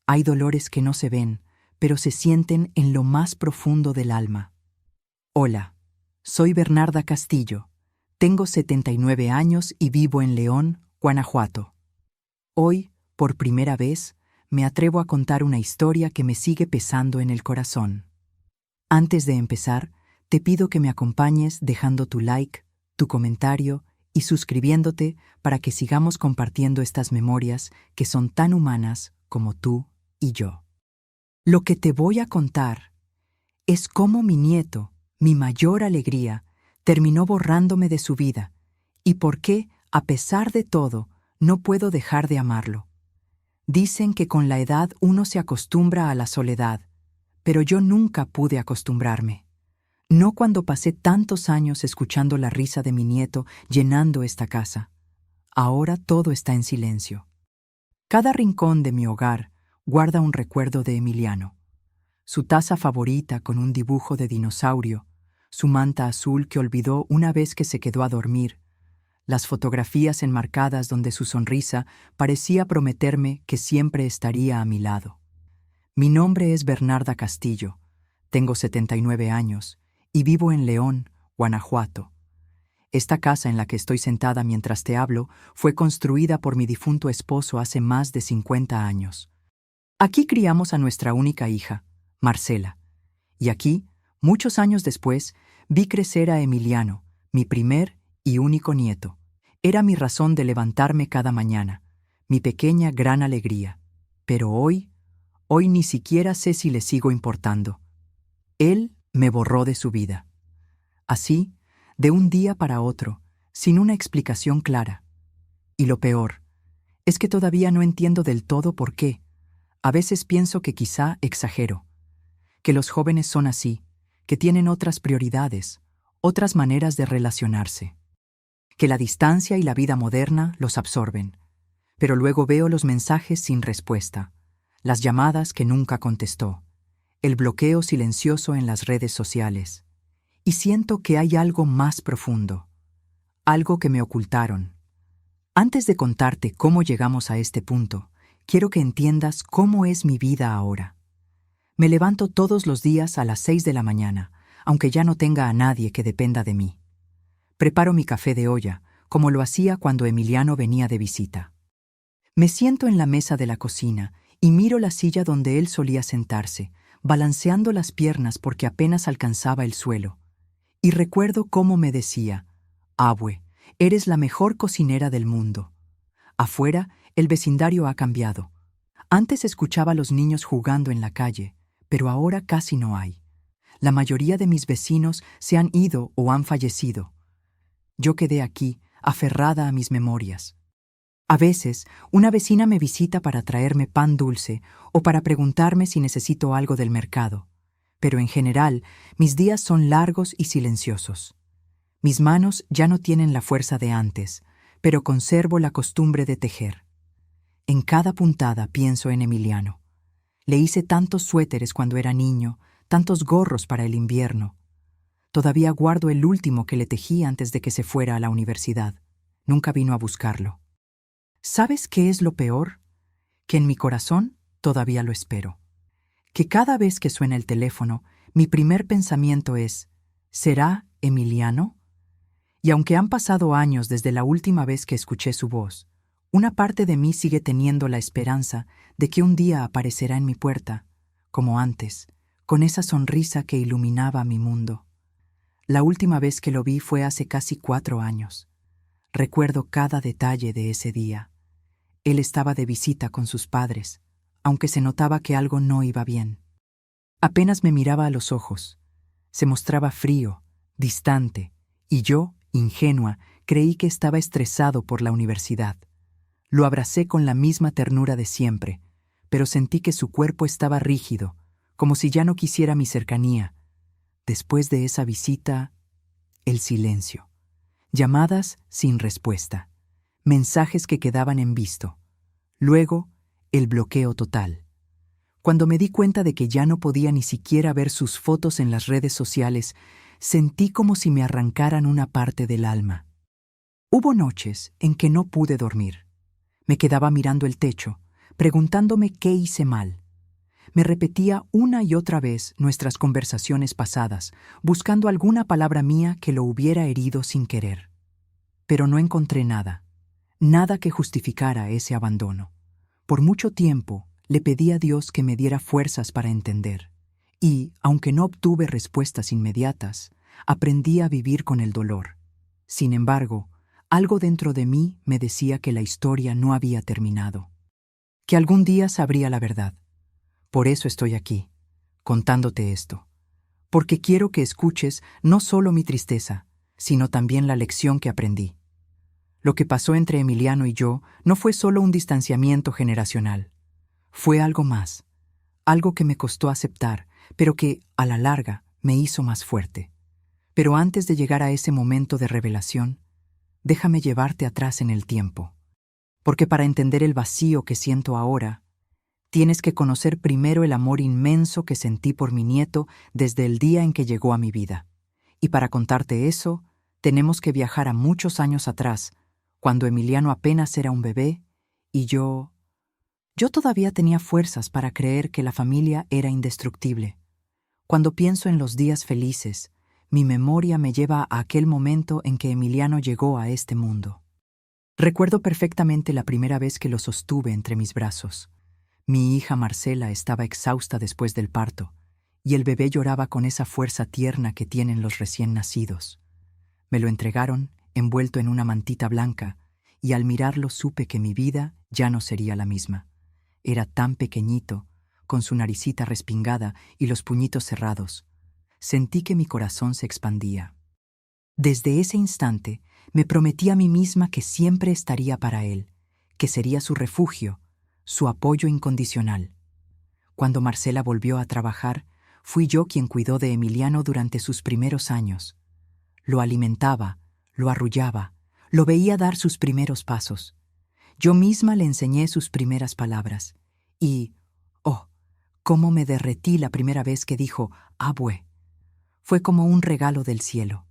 Hay dolores que no se ven, pero se sienten en lo más profundo del alma. Hola, soy Bernarda Castillo. Tengo 79 años y vivo en León, Guanajuato. Hoy, por primera vez, me atrevo a contar una historia que me sigue pesando en el corazón. Antes de empezar, te pido que me acompañes dejando tu like, tu comentario y suscribiéndote para que sigamos compartiendo estas memorias que son tan humanas como tú y yo. Lo que te voy a contar es cómo mi nieto, mi mayor alegría, terminó borrándome de su vida y por qué, a pesar de todo, no puedo dejar de amarlo. Dicen que con la edad uno se acostumbra a la soledad, pero yo nunca pude acostumbrarme. No cuando pasé tantos años escuchando la risa de mi nieto llenando esta casa. Ahora todo está en silencio. Cada rincón de mi hogar guarda un recuerdo de Emiliano. Su taza favorita con un dibujo de dinosaurio, su manta azul que olvidó una vez que se quedó a dormir, las fotografías enmarcadas donde su sonrisa parecía prometerme que siempre estaría a mi lado. Mi nombre es Bernarda Castillo, tengo 79 años y vivo en León, Guanajuato. Esta casa en la que estoy sentada mientras te hablo fue construida por mi difunto esposo hace más de 50 años. Aquí criamos a nuestra única hija, Marcela, y aquí, muchos años después, vi crecer a Emiliano, mi primer y único nieto. Era mi razón de levantarme cada mañana, mi pequeña gran alegría. Pero hoy ni siquiera sé si le sigo importando. Él me borró de su vida. Así, de un día para otro, sin una explicación clara. Y lo peor, es que todavía no entiendo del todo por qué. A veces pienso que quizá exagero, que los jóvenes son así, que tienen otras prioridades, otras maneras de relacionarse, que la distancia y la vida moderna los absorben. Pero luego veo los mensajes sin respuesta, las llamadas que nunca contestó, el bloqueo silencioso en las redes sociales, y siento que hay algo más profundo, algo que me ocultaron. Antes de contarte cómo llegamos a este punto, quiero que entiendas cómo es mi vida ahora. Me levanto todos los días a las 6 de la mañana, aunque ya no tenga a nadie que dependa de mí. Preparo mi café de olla, como lo hacía cuando Emiliano venía de visita. Me siento en la mesa de la cocina y miro la silla donde él solía sentarse, balanceando las piernas porque apenas alcanzaba el suelo. Y recuerdo cómo me decía: «Abue, eres la mejor cocinera del mundo». Afuera, el vecindario ha cambiado. Antes escuchaba a los niños jugando en la calle, pero ahora casi no hay. La mayoría de mis vecinos se han ido o han fallecido. Yo quedé aquí, aferrada a mis memorias. A veces, una vecina me visita para traerme pan dulce o para preguntarme si necesito algo del mercado. Pero en general, mis días son largos y silenciosos. Mis manos ya no tienen la fuerza de antes, pero conservo la costumbre de tejer. En cada puntada pienso en Emiliano. Le hice tantos suéteres cuando era niño, tantos gorros para el invierno. Todavía guardo el último que le tejí antes de que se fuera a la universidad. Nunca vino a buscarlo. ¿Sabes qué es lo peor? Que en mi corazón todavía lo espero. Que cada vez que suena el teléfono, mi primer pensamiento es: ¿será Emiliano? Y aunque han pasado años desde la última vez que escuché su voz, una parte de mí sigue teniendo la esperanza de que un día aparecerá en mi puerta, como antes, con esa sonrisa que iluminaba mi mundo. La última vez que lo vi fue hace casi 4 años. Recuerdo cada detalle de ese día. Él estaba de visita con sus padres, aunque se notaba que algo no iba bien. Apenas me miraba a los ojos. Se mostraba frío, distante, y yo, ingenua, creí que estaba estresado por la universidad. Lo abracé con la misma ternura de siempre, pero sentí que su cuerpo estaba rígido, como si ya no quisiera mi cercanía. Después de esa visita, el silencio. Llamadas sin respuesta. Mensajes que quedaban en visto. Luego, el bloqueo total. Cuando me di cuenta de que ya no podía ni siquiera ver sus fotos en las redes sociales, sentí como si me arrancaran una parte del alma. Hubo noches en que no pude dormir. Me quedaba mirando el techo, preguntándome qué hice mal. Me repetía una y otra vez nuestras conversaciones pasadas, buscando alguna palabra mía que lo hubiera herido sin querer. Pero no encontré nada, nada que justificara ese abandono. Por mucho tiempo le pedí a Dios que me diera fuerzas para entender. Y, aunque no obtuve respuestas inmediatas, aprendí a vivir con el dolor. Sin embargo, algo dentro de mí me decía que la historia no había terminado, que algún día sabría la verdad. Por eso estoy aquí, contándote esto, porque quiero que escuches no solo mi tristeza, sino también la lección que aprendí. Lo que pasó entre Emiliano y yo no fue solo un distanciamiento generacional. Fue algo más, algo que me costó aceptar, pero que, a la larga, me hizo más fuerte. Pero antes de llegar a ese momento de revelación, déjame llevarte atrás en el tiempo. Porque para entender el vacío que siento ahora, tienes que conocer primero el amor inmenso que sentí por mi nieto desde el día en que llegó a mi vida. Y para contarte eso, tenemos que viajar a muchos años atrás, cuando Emiliano apenas era un bebé y yo todavía tenía fuerzas para creer que la familia era indestructible. Cuando pienso en los días felices, mi memoria me lleva a aquel momento en que Emiliano llegó a este mundo. Recuerdo perfectamente la primera vez que lo sostuve entre mis brazos. Mi hija Marcela estaba exhausta después del parto, y el bebé lloraba con esa fuerza tierna que tienen los recién nacidos. Me lo entregaron, envuelto en una mantita blanca, y al mirarlo supe que mi vida ya no sería la misma. Era tan pequeñito, con su naricita respingada y los puñitos cerrados. Sentí que mi corazón se expandía. Desde ese instante, me prometí a mí misma que siempre estaría para él, que sería su refugio, su apoyo incondicional. Cuando Marcela volvió a trabajar, fui yo quien cuidó de Emiliano durante sus primeros años. Lo alimentaba, lo arrullaba, lo veía dar sus primeros pasos. Yo misma le enseñé sus primeras palabras. Y, oh, cómo me derretí la primera vez que dijo «abue». Fue como un regalo del cielo.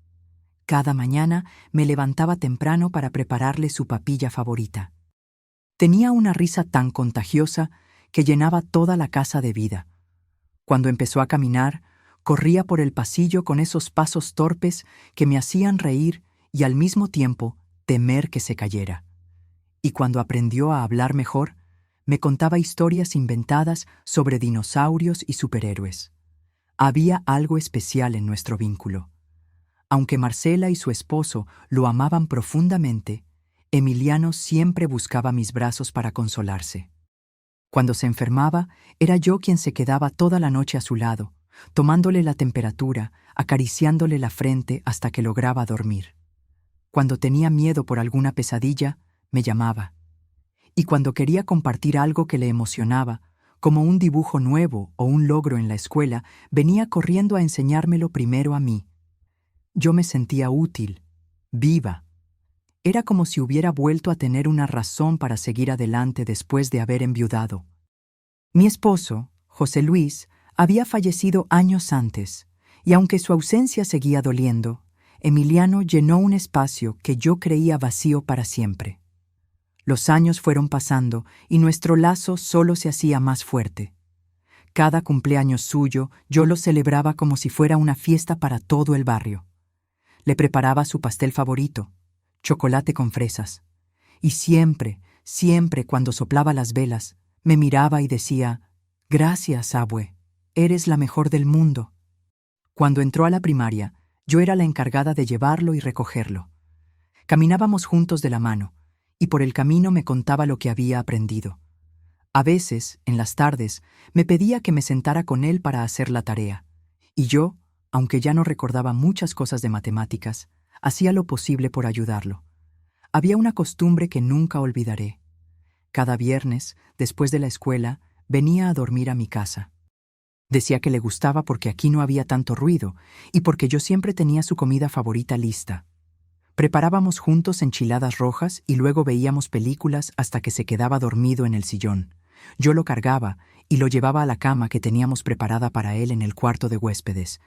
Cada mañana me levantaba temprano para prepararle su papilla favorita. Tenía una risa tan contagiosa que llenaba toda la casa de vida. Cuando empezó a caminar, corría por el pasillo con esos pasos torpes que me hacían reír y al mismo tiempo temer que se cayera. Y cuando aprendió a hablar mejor, me contaba historias inventadas sobre dinosaurios y superhéroes. Había algo especial en nuestro vínculo. Aunque Marcela y su esposo lo amaban profundamente, Emiliano siempre buscaba mis brazos para consolarse. Cuando se enfermaba, era yo quien se quedaba toda la noche a su lado, tomándole la temperatura, acariciándole la frente hasta que lograba dormir. Cuando tenía miedo por alguna pesadilla, me llamaba. Y cuando quería compartir algo que le emocionaba, como un dibujo nuevo o un logro en la escuela, venía corriendo a enseñármelo primero a mí. Yo me sentía útil, viva. Era como si hubiera vuelto a tener una razón para seguir adelante después de haber enviudado. Mi esposo, José Luis, había fallecido años antes, y aunque su ausencia seguía doliendo, Emiliano llenó un espacio que yo creía vacío para siempre. Los años fueron pasando y nuestro lazo solo se hacía más fuerte. Cada cumpleaños suyo yo lo celebraba como si fuera una fiesta para todo el barrio. Le preparaba su pastel favorito, chocolate con fresas. Y siempre, siempre cuando soplaba las velas, me miraba y decía, «Gracias, abue, eres la mejor del mundo». Cuando entró a la primaria, yo era la encargada de llevarlo y recogerlo. Caminábamos juntos de la mano, y por el camino me contaba lo que había aprendido. A veces, en las tardes, me pedía que me sentara con él para hacer la tarea, y yo, aunque ya no recordaba muchas cosas de matemáticas, hacía lo posible por ayudarlo. Había una costumbre que nunca olvidaré. Cada viernes, después de la escuela, venía a dormir a mi casa. Decía que le gustaba porque aquí no había tanto ruido y porque yo siempre tenía su comida favorita lista. Preparábamos juntos enchiladas rojas y luego veíamos películas hasta que se quedaba dormido en el sillón. Yo lo cargaba y lo llevaba a la cama que teníamos preparada para él en el cuarto de huéspedes.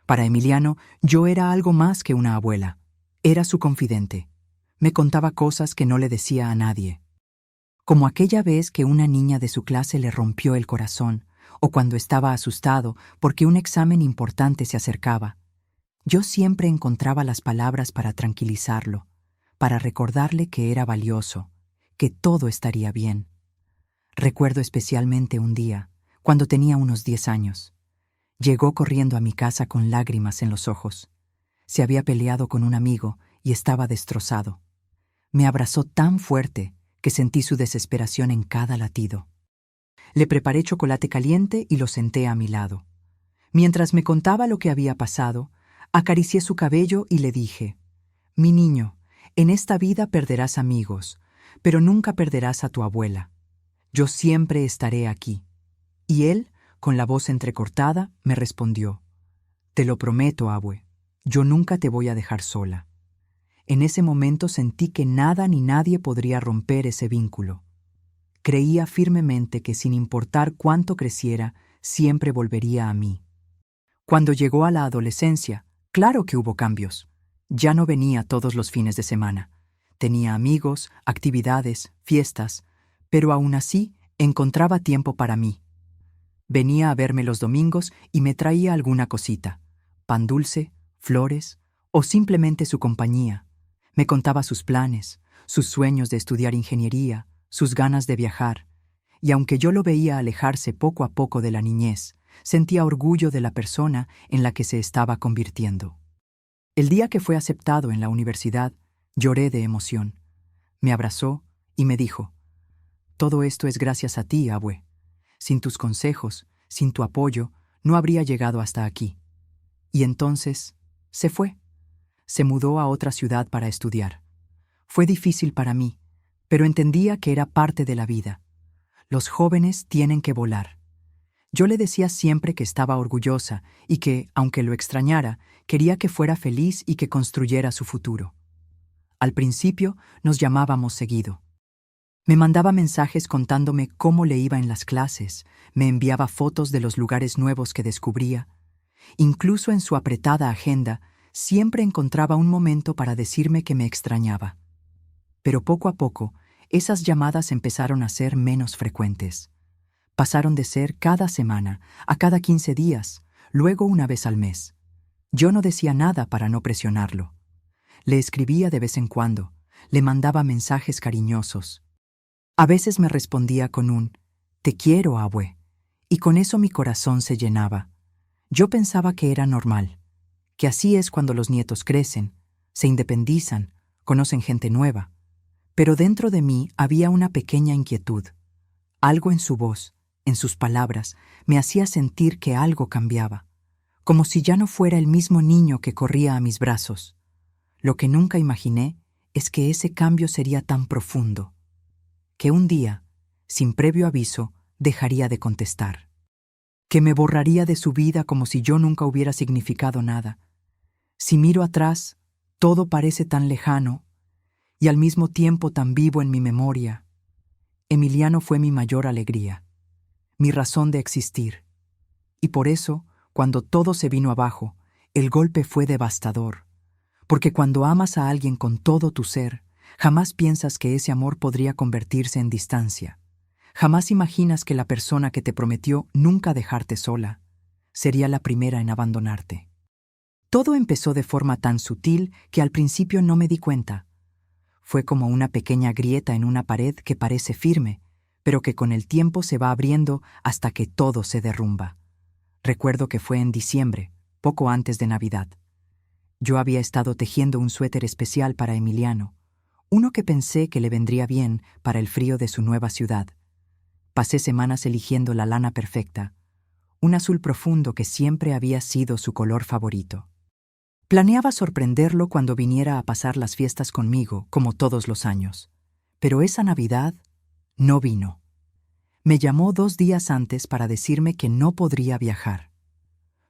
Para Emiliano, yo era algo más que una abuela. Era su confidente. Me contaba cosas que no le decía a nadie. como aquella vez que una niña de su clase le rompió el corazón, o cuando estaba asustado porque un examen importante se acercaba. Yo siempre encontraba las palabras para tranquilizarlo, para recordarle que era valioso, que todo estaría bien. Recuerdo especialmente un día, cuando tenía unos 10 años. Llegó corriendo a mi casa con lágrimas en los ojos. Se había peleado con un amigo y estaba destrozado. Me abrazó tan fuerte que sentí su desesperación en cada latido. Le preparé chocolate caliente y lo senté a mi lado. Mientras me contaba lo que había pasado, acaricié su cabello y le dije: «Mi niño, en esta vida perderás amigos, pero nunca perderás a tu abuela. Yo siempre estaré aquí». Y él, con la voz entrecortada, me respondió: «Te lo prometo, abue, yo nunca te voy a dejar sola». En ese momento sentí que nada ni nadie podría romper ese vínculo. Creía firmemente que sin importar cuánto creciera, siempre volvería a mí. Cuando llegó a la adolescencia, claro que hubo cambios. Ya no venía todos los fines de semana. Tenía amigos, actividades, fiestas, pero aún así encontraba tiempo para mí. Venía a verme los domingos y me traía alguna cosita: pan dulce, flores o simplemente su compañía. Me contaba sus planes, sus sueños de estudiar ingeniería, sus ganas de viajar, y aunque yo lo veía alejarse poco a poco de la niñez, sentía orgullo de la persona en la que se estaba convirtiendo. El día que fue aceptado en la universidad, lloré de emoción. Me abrazó y me dijo: «Todo esto es gracias a ti, abue. Sin tus consejos, sin tu apoyo, no habría llegado hasta aquí». Y entonces se fue. Se mudó a otra ciudad para estudiar. Fue difícil para mí, pero entendía que era parte de la vida. Los jóvenes tienen que volar. Yo le decía siempre que estaba orgullosa y que, aunque lo extrañara, quería que fuera feliz y que construyera su futuro. Al principio nos llamábamos seguido. Me mandaba mensajes contándome cómo le iba en las clases, me enviaba fotos de los lugares nuevos que descubría. Incluso en su apretada agenda, siempre encontraba un momento para decirme que me extrañaba. Pero poco a poco, esas llamadas empezaron a ser menos frecuentes. Pasaron de ser cada semana a cada 15 días, luego una vez al mes. Yo no decía nada para no presionarlo. Le escribía de vez en cuando, le mandaba mensajes cariñosos. A veces me respondía con un «Te quiero, abue», y con eso mi corazón se llenaba. Yo pensaba que era normal, que así es cuando los nietos crecen, se independizan, conocen gente nueva. Pero dentro de mí había una pequeña inquietud. Algo en su voz, en sus palabras, me hacía sentir que algo cambiaba, como si ya no fuera el mismo niño que corría a mis brazos. Lo que nunca imaginé es que ese cambio sería tan profundo, que un día, sin previo aviso, dejaría de contestar, que me borraría de su vida como si yo nunca hubiera significado nada. Si miro atrás, todo parece tan lejano y al mismo tiempo tan vivo en mi memoria. Emiliano fue mi mayor alegría, mi razón de existir. Y por eso, cuando todo se vino abajo, el golpe fue devastador. Porque cuando amas a alguien con todo tu ser, jamás piensas que ese amor podría convertirse en distancia. Jamás imaginas que la persona que te prometió nunca dejarte sola sería la primera en abandonarte. Todo empezó de forma tan sutil que al principio no me di cuenta. Fue como una pequeña grieta en una pared que parece firme, pero que con el tiempo se va abriendo hasta que todo se derrumba. Recuerdo que fue en diciembre, poco antes de Navidad. Yo había estado tejiendo un suéter especial para Emiliano, uno que pensé que le vendría bien para el frío de su nueva ciudad. Pasé semanas eligiendo la lana perfecta, un azul profundo que siempre había sido su color favorito. Planeaba sorprenderlo cuando viniera a pasar las fiestas conmigo, como todos los años. Pero esa Navidad no vino. Me llamó 2 días antes para decirme que no podría viajar.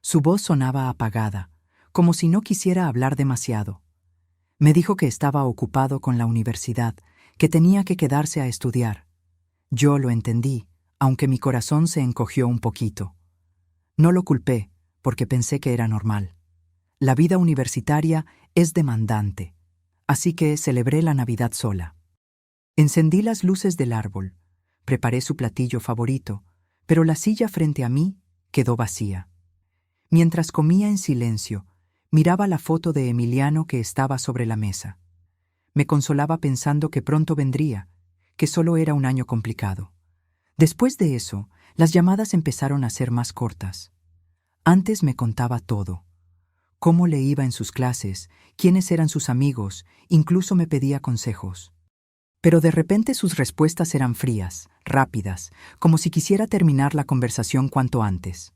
Su voz sonaba apagada, como si no quisiera hablar demasiado. Me dijo que estaba ocupado con la universidad, que tenía que quedarse a estudiar. Yo lo entendí, aunque mi corazón se encogió un poquito. No lo culpé, porque pensé que era normal. La vida universitaria es demandante, así que celebré la Navidad sola. Encendí las luces del árbol, preparé su platillo favorito, pero la silla frente a mí quedó vacía. Mientras comía en silencio, miraba la foto de Emiliano que estaba sobre la mesa. Me consolaba pensando que pronto vendría, que solo era un año complicado. Después de eso, las llamadas empezaron a ser más cortas. Antes me contaba todo. Cómo le iba en sus clases, quiénes eran sus amigos, incluso me pedía consejos. Pero de repente sus respuestas eran frías, rápidas, como si quisiera terminar la conversación cuanto antes.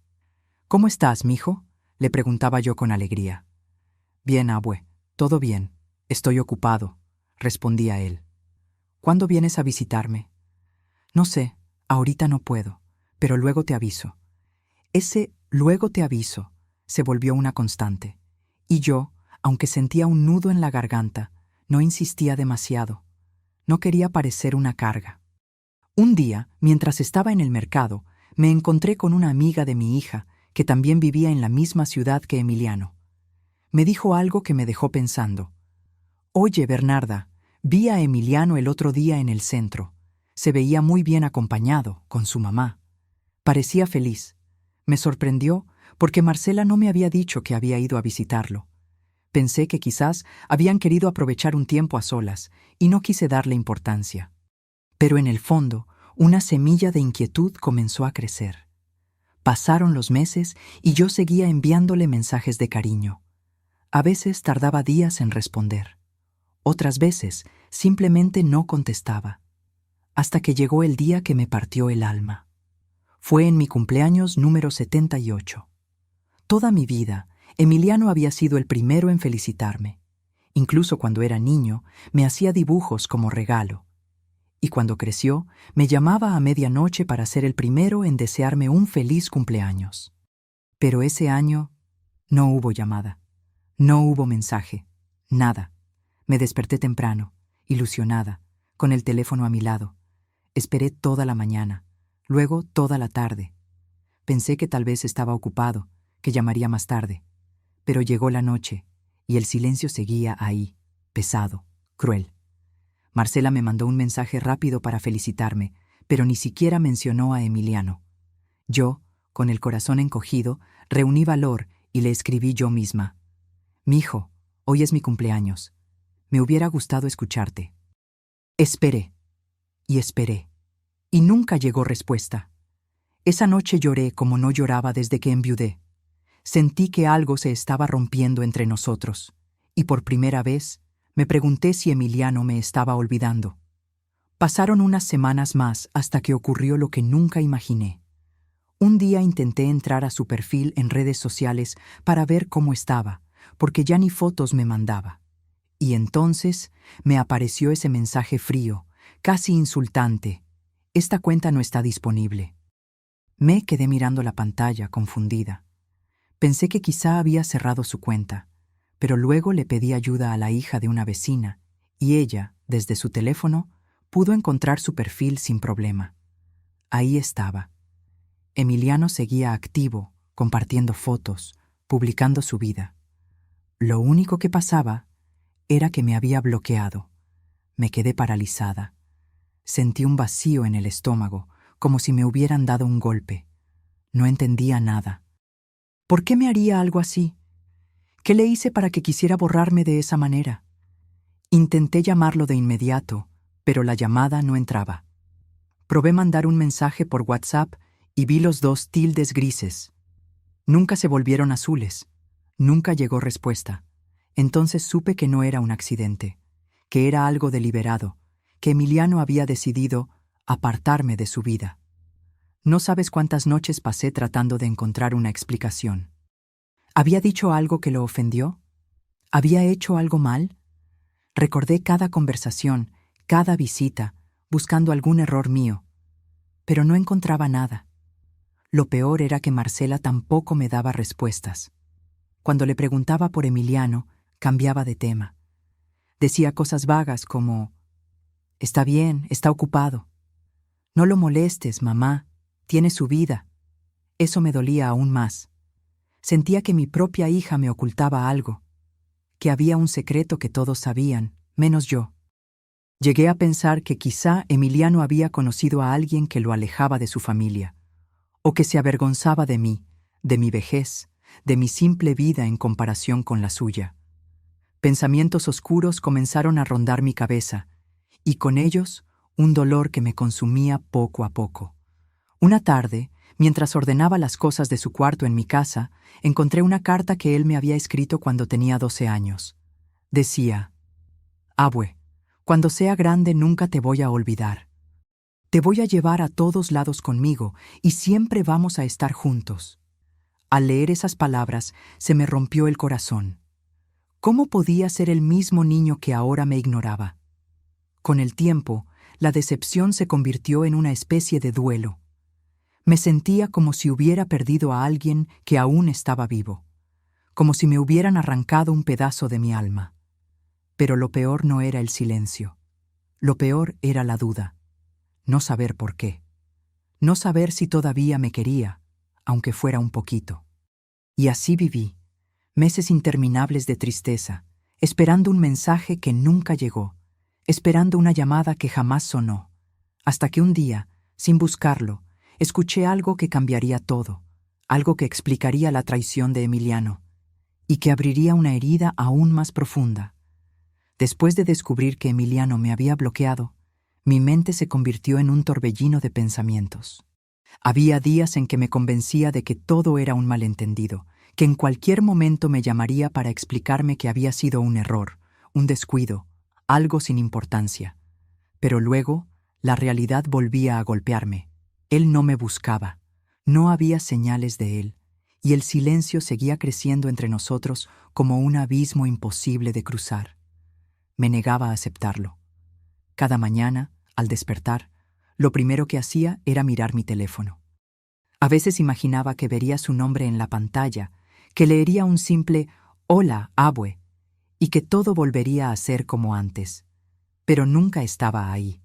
«¿Cómo estás, mijo?», le preguntaba yo con alegría. «Bien, abue, todo bien. Estoy ocupado», respondía él. «¿Cuándo vienes a visitarme?» «No sé, ahorita no puedo, pero luego te aviso». Ese «luego te aviso» se volvió una constante, y yo, aunque sentía un nudo en la garganta, no insistía demasiado. No quería parecer una carga. Un día, mientras estaba en el mercado, me encontré con una amiga de mi hija, que también vivía en la misma ciudad que Emiliano. Me dijo algo que me dejó pensando. «Oye, Bernarda, vi a Emiliano el otro día en el centro. Se veía muy bien acompañado, con su mamá. Parecía feliz. Me sorprendió porque Marcela no me había dicho que había ido a visitarlo. Pensé que quizás habían querido aprovechar un tiempo a solas y no quise darle importancia. Pero en el fondo, una semilla de inquietud comenzó a crecer. Pasaron los meses y yo seguía enviándole mensajes de cariño. A veces tardaba días en responder. Otras veces simplemente no contestaba. Hasta que llegó el día que me partió el alma. Fue en mi cumpleaños número 78. Toda mi vida, Emiliano había sido el primero en felicitarme. Incluso cuando era niño, me hacía dibujos como regalo. Y cuando creció, me llamaba a medianoche para ser el primero en desearme un feliz cumpleaños. Pero ese año no hubo llamada, no hubo mensaje, nada. Me desperté temprano, ilusionada, con el teléfono a mi lado. Esperé toda la mañana, luego toda la tarde. Pensé que tal vez estaba ocupado, que llamaría más tarde. Pero llegó la noche, y el silencio seguía ahí, pesado, cruel. Marcela me mandó un mensaje rápido para felicitarme, pero ni siquiera mencionó a Emiliano. Yo, con el corazón encogido, reuní valor y le escribí yo misma. «Mijo, hoy es mi cumpleaños. Me hubiera gustado escucharte». Esperé, y esperé, y nunca llegó respuesta. Esa noche lloré como no lloraba desde que enviudé. Sentí que algo se estaba rompiendo entre nosotros, y por primera vez me pregunté si Emiliano me estaba olvidando. Pasaron unas semanas más hasta que ocurrió lo que nunca imaginé. Un día intenté entrar a su perfil en redes sociales para ver cómo estaba, porque ya ni fotos me mandaba. Y entonces me apareció ese mensaje frío, casi insultante. «Esta cuenta no está disponible». Me quedé mirando la pantalla, confundida. Pensé que quizá había cerrado su cuenta, pero luego le pedí ayuda a la hija de una vecina, y ella, desde su teléfono, pudo encontrar su perfil sin problema. Ahí estaba. Emiliano seguía activo, compartiendo fotos, publicando su vida. Lo único que pasaba era que me había bloqueado. Me quedé paralizada. Sentí un vacío en el estómago, como si me hubieran dado un golpe. No entendía nada. ¿Por qué me haría algo así? ¿Qué le hice para que quisiera borrarme de esa manera? Intenté llamarlo de inmediato, pero la llamada no entraba. Probé mandar un mensaje por WhatsApp y vi los dos tildes grises. Nunca se volvieron azules. Nunca llegó respuesta. Entonces supe que no era un accidente, que era algo deliberado, que Emiliano había decidido apartarme de su vida. No sabes cuántas noches pasé tratando de encontrar una explicación. ¿Había dicho algo que lo ofendió? ¿Había hecho algo mal? Recordé cada conversación, cada visita, buscando algún error mío, pero no encontraba nada. Lo peor era que Marcela tampoco me daba respuestas. Cuando le preguntaba por Emiliano, cambiaba de tema. Decía cosas vagas como: «Está bien, está ocupado». «No lo molestes, mamá, tiene su vida». Eso me dolía aún más. Sentía que mi propia hija me ocultaba algo, que había un secreto que todos sabían, menos yo. Llegué a pensar que quizá Emiliano había conocido a alguien que lo alejaba de su familia, o que se avergonzaba de mí, de mi vejez, de mi simple vida en comparación con la suya. Pensamientos oscuros comenzaron a rondar mi cabeza, y con ellos un dolor que me consumía poco a poco. Una tarde, mientras ordenaba las cosas de su cuarto en mi casa, encontré una carta que él me había escrito cuando tenía 12 años. Decía: Abue, cuando sea grande nunca te voy a olvidar. Te voy a llevar a todos lados conmigo y siempre vamos a estar juntos. Al leer esas palabras se me rompió el corazón. ¿Cómo podía ser el mismo niño que ahora me ignoraba? Con el tiempo, la decepción se convirtió en una especie de duelo. Me sentía como si hubiera perdido a alguien que aún estaba vivo, como si me hubieran arrancado un pedazo de mi alma. Pero lo peor no era el silencio. Lo peor era la duda. No saber por qué. No saber si todavía me quería, aunque fuera un poquito. Y así viví, meses interminables de tristeza, esperando un mensaje que nunca llegó, esperando una llamada que jamás sonó, hasta que un día, sin buscarlo, escuché algo que cambiaría todo, algo que explicaría la traición de Emiliano, y que abriría una herida aún más profunda. Después de descubrir que Emiliano me había bloqueado, mi mente se convirtió en un torbellino de pensamientos. Había días en que me convencía de que todo era un malentendido, que en cualquier momento me llamaría para explicarme que había sido un error, un descuido, algo sin importancia. Pero luego, la realidad volvía a golpearme. Él no me buscaba, no había señales de él, y el silencio seguía creciendo entre nosotros como un abismo imposible de cruzar. Me negaba a aceptarlo. Cada mañana, al despertar, lo primero que hacía era mirar mi teléfono. A veces imaginaba que vería su nombre en la pantalla, que leería un simple «Hola, Abue», y que todo volvería a ser como antes. Pero nunca estaba ahí.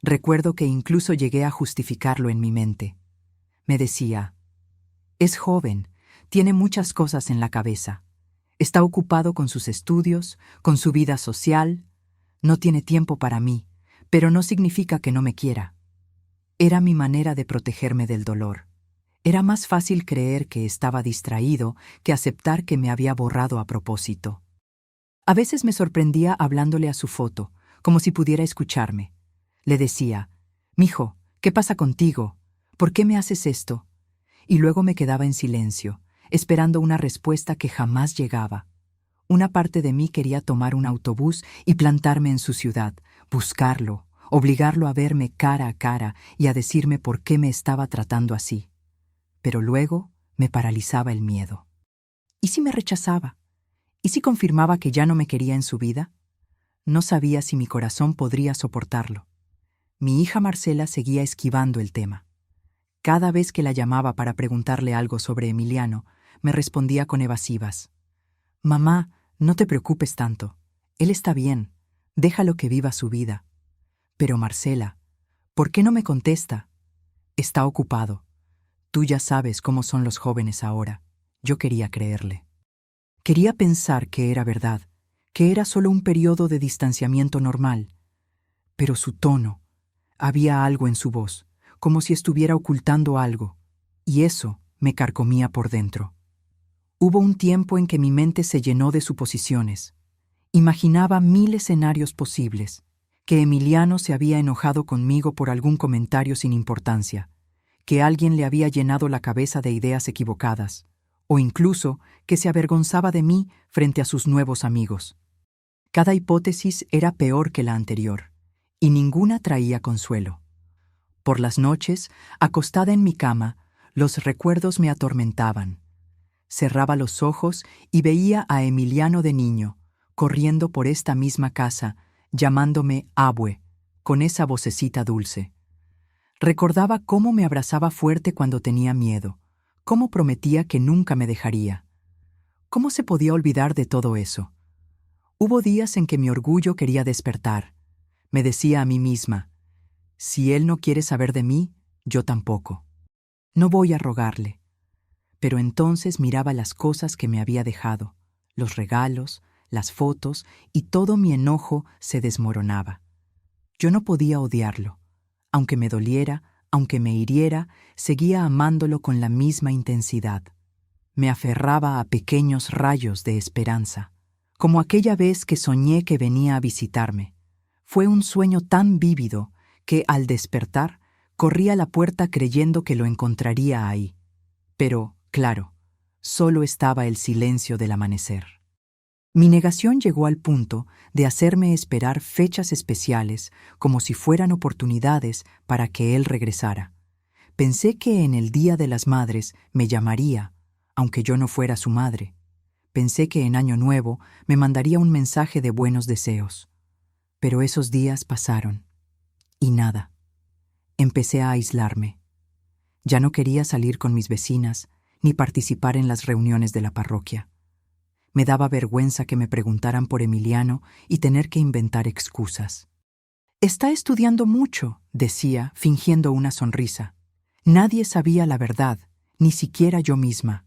Recuerdo que incluso llegué a justificarlo en mi mente. Me decía: «Es joven, tiene muchas cosas en la cabeza. Está ocupado con sus estudios, con su vida social. No tiene tiempo para mí, pero no significa que no me quiera». Era mi manera de protegerme del dolor. Era más fácil creer que estaba distraído que aceptar que me había borrado a propósito. A veces me sorprendía hablándole a su foto, como si pudiera escucharme. Le decía: «Mijo, ¿qué pasa contigo? ¿Por qué me haces esto?». Y luego me quedaba en silencio, esperando una respuesta que jamás llegaba. Una parte de mí quería tomar un autobús y plantarme en su ciudad, buscarlo, obligarlo a verme cara a cara y a decirme por qué me estaba tratando así. Pero luego me paralizaba el miedo. ¿Y si me rechazaba? ¿Y si confirmaba que ya no me quería en su vida? No sabía si mi corazón podría soportarlo. Mi hija Marcela seguía esquivando el tema. Cada vez que la llamaba para preguntarle algo sobre Emiliano, me respondía con evasivas. «Mamá, no te preocupes tanto. Él está bien. Déjalo que viva su vida». «Pero Marcela, ¿por qué no me contesta?». «Está ocupado. Tú ya sabes cómo son los jóvenes ahora». Yo quería creerle. Quería pensar que era verdad, que era solo un periodo de distanciamiento normal. Pero su tono, había algo en su voz, como si estuviera ocultando algo, y eso me carcomía por dentro. Hubo un tiempo en que mi mente se llenó de suposiciones. Imaginaba 1000 escenarios posibles, que Emiliano se había enojado conmigo por algún comentario sin importancia, que alguien le había llenado la cabeza de ideas equivocadas, o incluso que se avergonzaba de mí frente a sus nuevos amigos. Cada hipótesis era peor que la anterior, y ninguna traía consuelo. Por las noches, acostada en mi cama, los recuerdos me atormentaban. Cerraba los ojos y veía a Emiliano de niño, corriendo por esta misma casa, llamándome Abue, con esa vocecita dulce. Recordaba cómo me abrazaba fuerte cuando tenía miedo, cómo prometía que nunca me dejaría. ¿Cómo se podía olvidar de todo eso? Hubo días en que mi orgullo quería despertar. Me decía a mí misma: «Si él no quiere saber de mí, yo tampoco. No voy a rogarle». Pero entonces miraba las cosas que me había dejado, los regalos, las fotos, y todo mi enojo se desmoronaba. Yo no podía odiarlo. Aunque me doliera, aunque me hiriera, seguía amándolo con la misma intensidad. Me aferraba a pequeños rayos de esperanza, como aquella vez que soñé que venía a visitarme. Fue un sueño tan vívido que, al despertar, corrí a la puerta creyendo que lo encontraría ahí. Pero, claro, solo estaba el silencio del amanecer. Mi negación llegó al punto de hacerme esperar fechas especiales como si fueran oportunidades para que él regresara. Pensé que en el Día de las Madres me llamaría, aunque yo no fuera su madre. Pensé que en Año Nuevo me mandaría un mensaje de buenos deseos. Pero esos días pasaron. Y nada. Empecé a aislarme. Ya no quería salir con mis vecinas ni participar en las reuniones de la parroquia. Me daba vergüenza que me preguntaran por Emiliano y tener que inventar excusas. «Está estudiando mucho», decía, fingiendo una sonrisa. Nadie sabía la verdad, ni siquiera yo misma.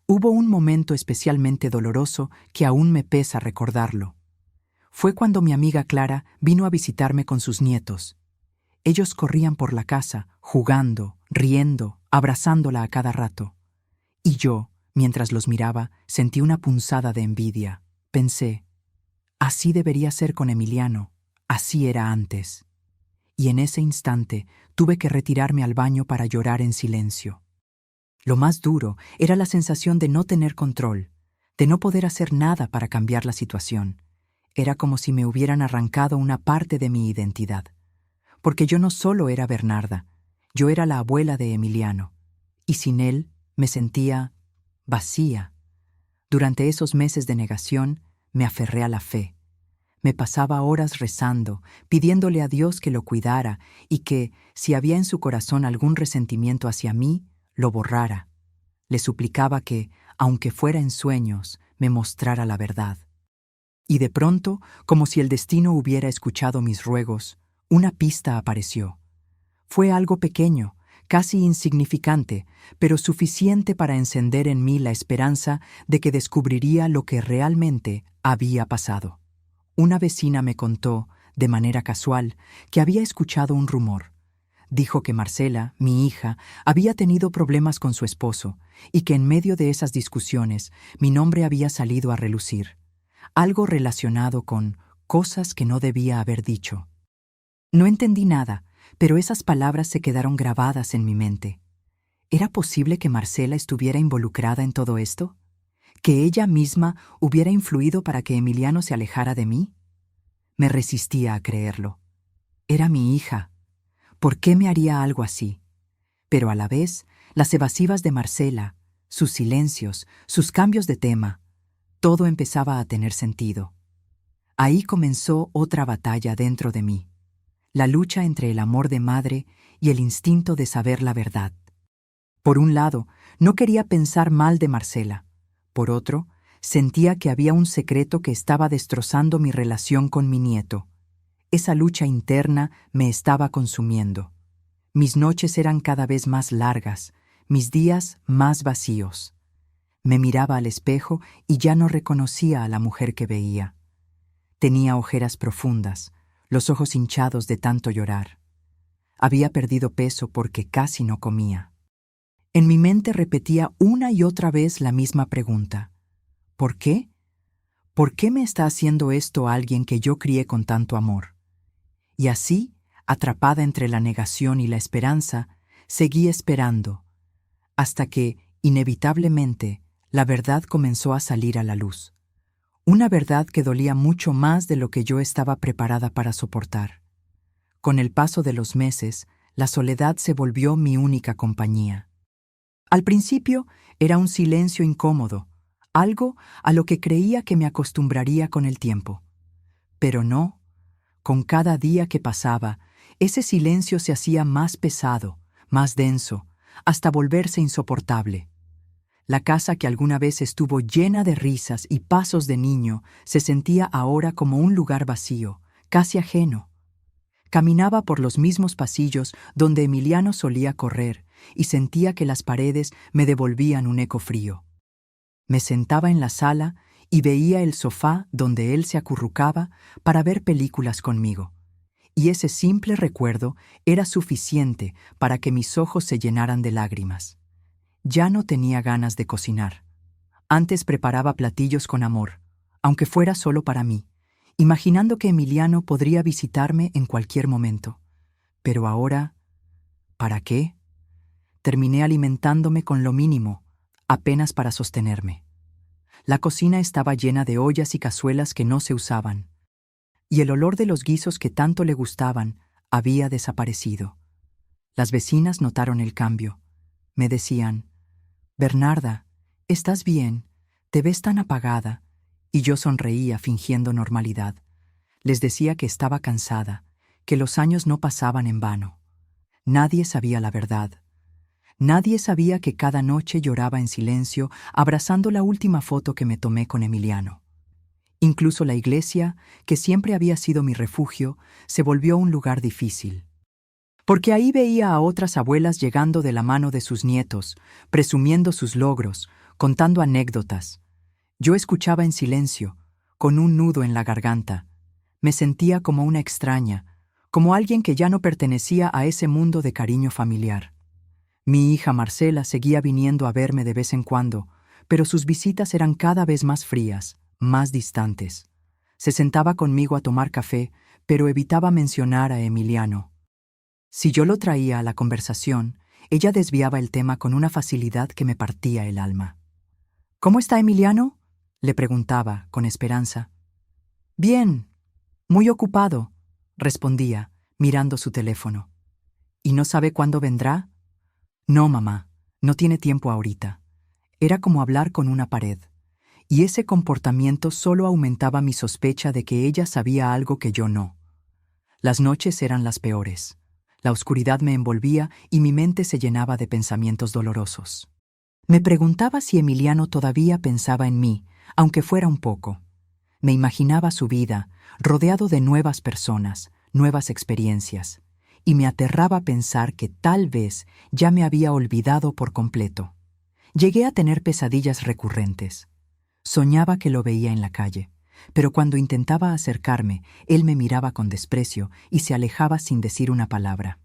Hubo un momento especialmente doloroso que aún me pesa recordarlo. Fue cuando mi amiga Clara vino a visitarme con sus nietos. Ellos corrían por la casa, jugando, riendo, abrazándola a cada rato. Y yo, mientras los miraba, sentí una punzada de envidia. Pensé, así debería ser con Emiliano, así era antes. Y en ese instante tuve que retirarme al baño para llorar en silencio. Lo más duro era la sensación de no tener control, de no poder hacer nada para cambiar la situación. Era como si me hubieran arrancado una parte de mi identidad. Porque yo no solo era Bernarda, yo era la abuela de Emiliano. Y sin él me sentía vacía. Durante esos meses de negación me aferré a la fe. Me pasaba horas rezando, pidiéndole a Dios que lo cuidara y que, si había en su corazón algún resentimiento hacia mí, lo borrara. Le suplicaba que, aunque fuera en sueños, me mostrara la verdad. Y de pronto, como si el destino hubiera escuchado mis ruegos, una pista apareció. Fue algo pequeño, casi insignificante, pero suficiente para encender en mí la esperanza de que descubriría lo que realmente había pasado. Una vecina me contó, de manera casual, que había escuchado un rumor. Dijo que Marcela, mi hija, había tenido problemas con su esposo y que en medio de esas discusiones mi nombre había salido a relucir. Algo relacionado con cosas que no debía haber dicho. No entendí nada, pero esas palabras se quedaron grabadas en mi mente. ¿Era posible que Marcela estuviera involucrada en todo esto? ¿Que ella misma hubiera influido para que Emiliano se alejara de mí? Me resistía a creerlo. Era mi hija. ¿Por qué me haría algo así? Pero a la vez, las evasivas de Marcela, sus silencios, sus cambios de tema, todo empezaba a tener sentido. Ahí comenzó otra batalla dentro de mí. La lucha entre el amor de madre y el instinto de saber la verdad. Por un lado, no quería pensar mal de Marcela. Por otro, sentía que había un secreto que estaba destrozando mi relación con mi nieto. Esa lucha interna me estaba consumiendo. Mis noches eran cada vez más largas, mis días más vacíos. Me miraba al espejo y ya no reconocía a la mujer que veía. Tenía ojeras profundas, los ojos hinchados de tanto llorar. Había perdido peso porque casi no comía. En mi mente repetía una y otra vez la misma pregunta. ¿Por qué? ¿Por qué me está haciendo esto alguien que yo crié con tanto amor? Y así, atrapada entre la negación y la esperanza, seguí esperando, hasta que, inevitablemente, la verdad comenzó a salir a la luz. Una verdad que dolía mucho más de lo que yo estaba preparada para soportar. Con el paso de los meses, la soledad se volvió mi única compañía. Al principio era un silencio incómodo, algo a lo que creía que me acostumbraría con el tiempo. Pero no, con cada día que pasaba, ese silencio se hacía más pesado, más denso, hasta volverse insoportable. La casa que alguna vez estuvo llena de risas y pasos de niño se sentía ahora como un lugar vacío, casi ajeno. Caminaba por los mismos pasillos donde Emiliano solía correr y sentía que las paredes me devolvían un eco frío. Me sentaba en la sala y veía el sofá donde él se acurrucaba para ver películas conmigo. y ese simple recuerdo era suficiente para que mis ojos se llenaran de lágrimas. Ya no tenía ganas de cocinar. Antes preparaba platillos con amor, aunque fuera solo para mí, imaginando que Emiliano podría visitarme en cualquier momento. Pero ahora, ¿para qué? Terminé alimentándome con lo mínimo, apenas para sostenerme. La cocina estaba llena de ollas y cazuelas que no se usaban, y el olor de los guisos que tanto le gustaban había desaparecido. Las vecinas notaron el cambio. Me decían: «Bernarda, ¿estás bien? Te ves tan apagada». Y yo sonreía fingiendo normalidad. Les decía que estaba cansada, que los años no pasaban en vano. Nadie sabía la verdad. Nadie sabía que cada noche lloraba en silencio, abrazando la última foto que me tomé con Emiliano. Incluso la iglesia, que siempre había sido mi refugio, se volvió un lugar difícil. Porque ahí veía a otras abuelas llegando de la mano de sus nietos, presumiendo sus logros, contando anécdotas. Yo escuchaba en silencio, con un nudo en la garganta. Me sentía como una extraña, como alguien que ya no pertenecía a ese mundo de cariño familiar. Mi hija Marcela seguía viniendo a verme de vez en cuando, pero sus visitas eran cada vez más frías, más distantes. Se sentaba conmigo a tomar café, pero evitaba mencionar a Emiliano. Si yo lo traía a la conversación, ella desviaba el tema con una facilidad que me partía el alma. «¿Cómo está Emiliano?», le preguntaba, con esperanza. «Bien, muy ocupado», respondía, mirando su teléfono. «¿Y no sabe cuándo vendrá?». «No, mamá, no tiene tiempo ahorita». Era como hablar con una pared, y ese comportamiento solo aumentaba mi sospecha de que ella sabía algo que yo no. Las noches eran las peores. La oscuridad me envolvía y mi mente se llenaba de pensamientos dolorosos. Me preguntaba si Emiliano todavía pensaba en mí, aunque fuera un poco. Me imaginaba su vida, rodeado de nuevas personas, nuevas experiencias, y me aterraba pensar que tal vez ya me había olvidado por completo. Llegué a tener pesadillas recurrentes. Soñaba que lo veía en la calle, pero cuando intentaba acercarme, él me miraba con desprecio y se alejaba sin decir una palabra.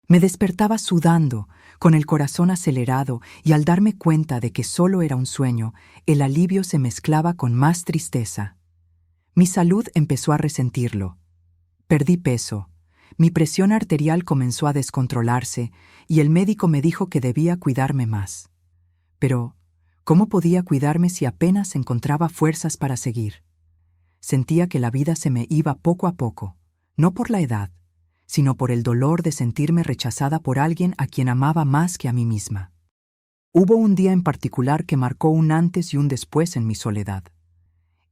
Me despertaba sudando, con el corazón acelerado, y al darme cuenta de que solo era un sueño, el alivio se mezclaba con más tristeza. Mi salud empezó a resentirlo. Perdí peso, mi presión arterial comenzó a descontrolarse y el médico me dijo que debía cuidarme más. Pero, ¿cómo podía cuidarme si apenas encontraba fuerzas para seguir? Sentía que la vida se me iba poco a poco, no por la edad, sino por el dolor de sentirme rechazada por alguien a quien amaba más que a mí misma. Hubo un día en particular que marcó un antes y un después en mi soledad.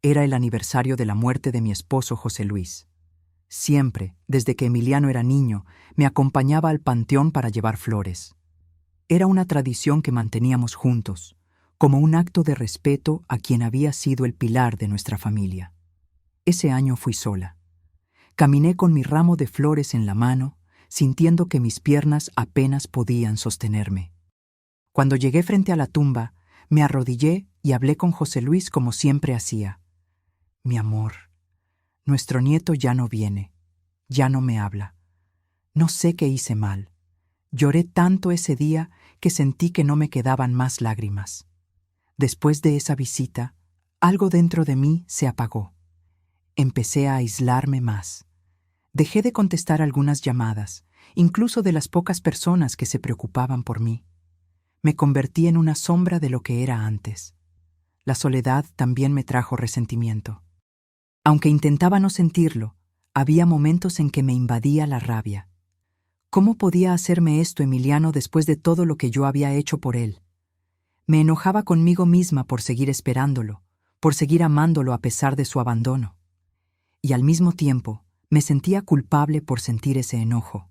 Era el aniversario de la muerte de mi esposo José Luis. Siempre, desde que Emiliano era niño, me acompañaba al panteón para llevar flores. Era una tradición que manteníamos juntos, como un acto de respeto a quien había sido el pilar de nuestra familia. Ese año fui sola. Caminé con mi ramo de flores en la mano, sintiendo que mis piernas apenas podían sostenerme. Cuando llegué frente a la tumba, me arrodillé y hablé con José Luis como siempre hacía. «Mi amor, nuestro nieto ya no viene, ya no me habla. No sé qué hice mal. Lloré tanto ese día que sentí que no me quedaban más lágrimas. Después de esa visita, algo dentro de mí se apagó. Empecé a aislarme más. Dejé de contestar algunas llamadas, incluso de las pocas personas que se preocupaban por mí. Me convertí en una sombra de lo que era antes. La soledad también me trajo resentimiento. Aunque intentaba no sentirlo, había momentos en que me invadía la rabia. ¿Cómo podía hacerme esto Emiliano después de todo lo que yo había hecho por él? Me enojaba conmigo misma por seguir esperándolo, por seguir amándolo a pesar de su abandono. Y al mismo tiempo, me sentía culpable por sentir ese enojo.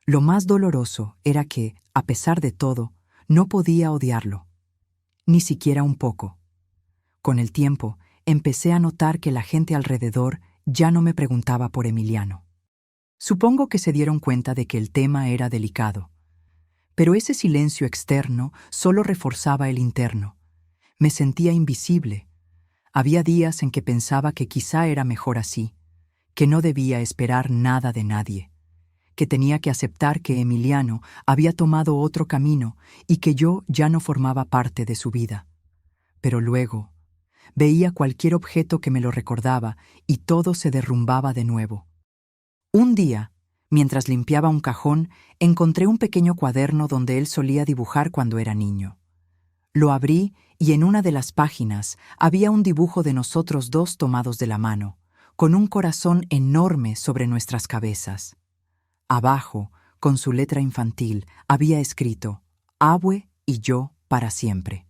Lo más doloroso era que, a pesar de todo, no podía odiarlo, ni siquiera un poco. Con el tiempo, empecé a notar que la gente alrededor ya no me preguntaba por Emiliano. Supongo que se dieron cuenta de que el tema era delicado. Pero ese silencio externo solo reforzaba el interno. Me sentía invisible. Había días en que pensaba que quizá era mejor así, que no debía esperar nada de nadie, que tenía que aceptar que Emiliano había tomado otro camino y que yo ya no formaba parte de su vida. Pero luego veía cualquier objeto que me lo recordaba y todo se derrumbaba de nuevo. Un día, mientras limpiaba un cajón, encontré un pequeño cuaderno donde él solía dibujar cuando era niño. Lo abrí y en una de las páginas había un dibujo de nosotros dos tomados de la mano, con un corazón enorme sobre nuestras cabezas. Abajo, con su letra infantil, había escrito «Abue y yo para siempre».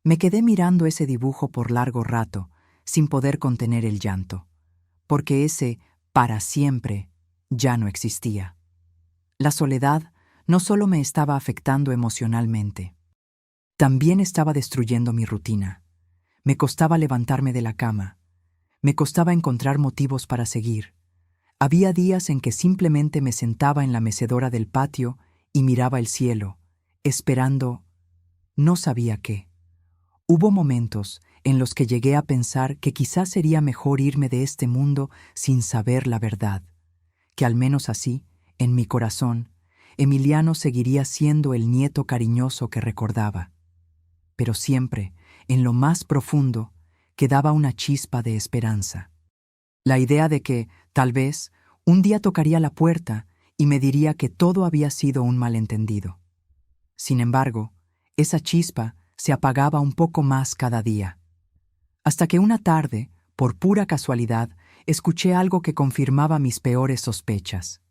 Me quedé mirando ese dibujo por largo rato, sin poder contener el llanto, porque ese «para siempre» ya no existía. La soledad no solo me estaba afectando emocionalmente, también estaba destruyendo mi rutina. Me costaba levantarme de la cama. Me costaba encontrar motivos para seguir. Había días en que simplemente me sentaba en la mecedora del patio y miraba el cielo, esperando, no sabía qué. Hubo momentos en los que llegué a pensar que quizás sería mejor irme de este mundo sin saber la verdad, que al menos así, en mi corazón, Emiliano seguiría siendo el nieto cariñoso que recordaba. Pero siempre, en lo más profundo, quedaba una chispa de esperanza. La idea de que, tal vez, un día tocaría la puerta y me diría que todo había sido un malentendido. Sin embargo, esa chispa se apagaba un poco más cada día. Hasta que una tarde, por pura casualidad, escuché algo que confirmaba mis peores sospechas.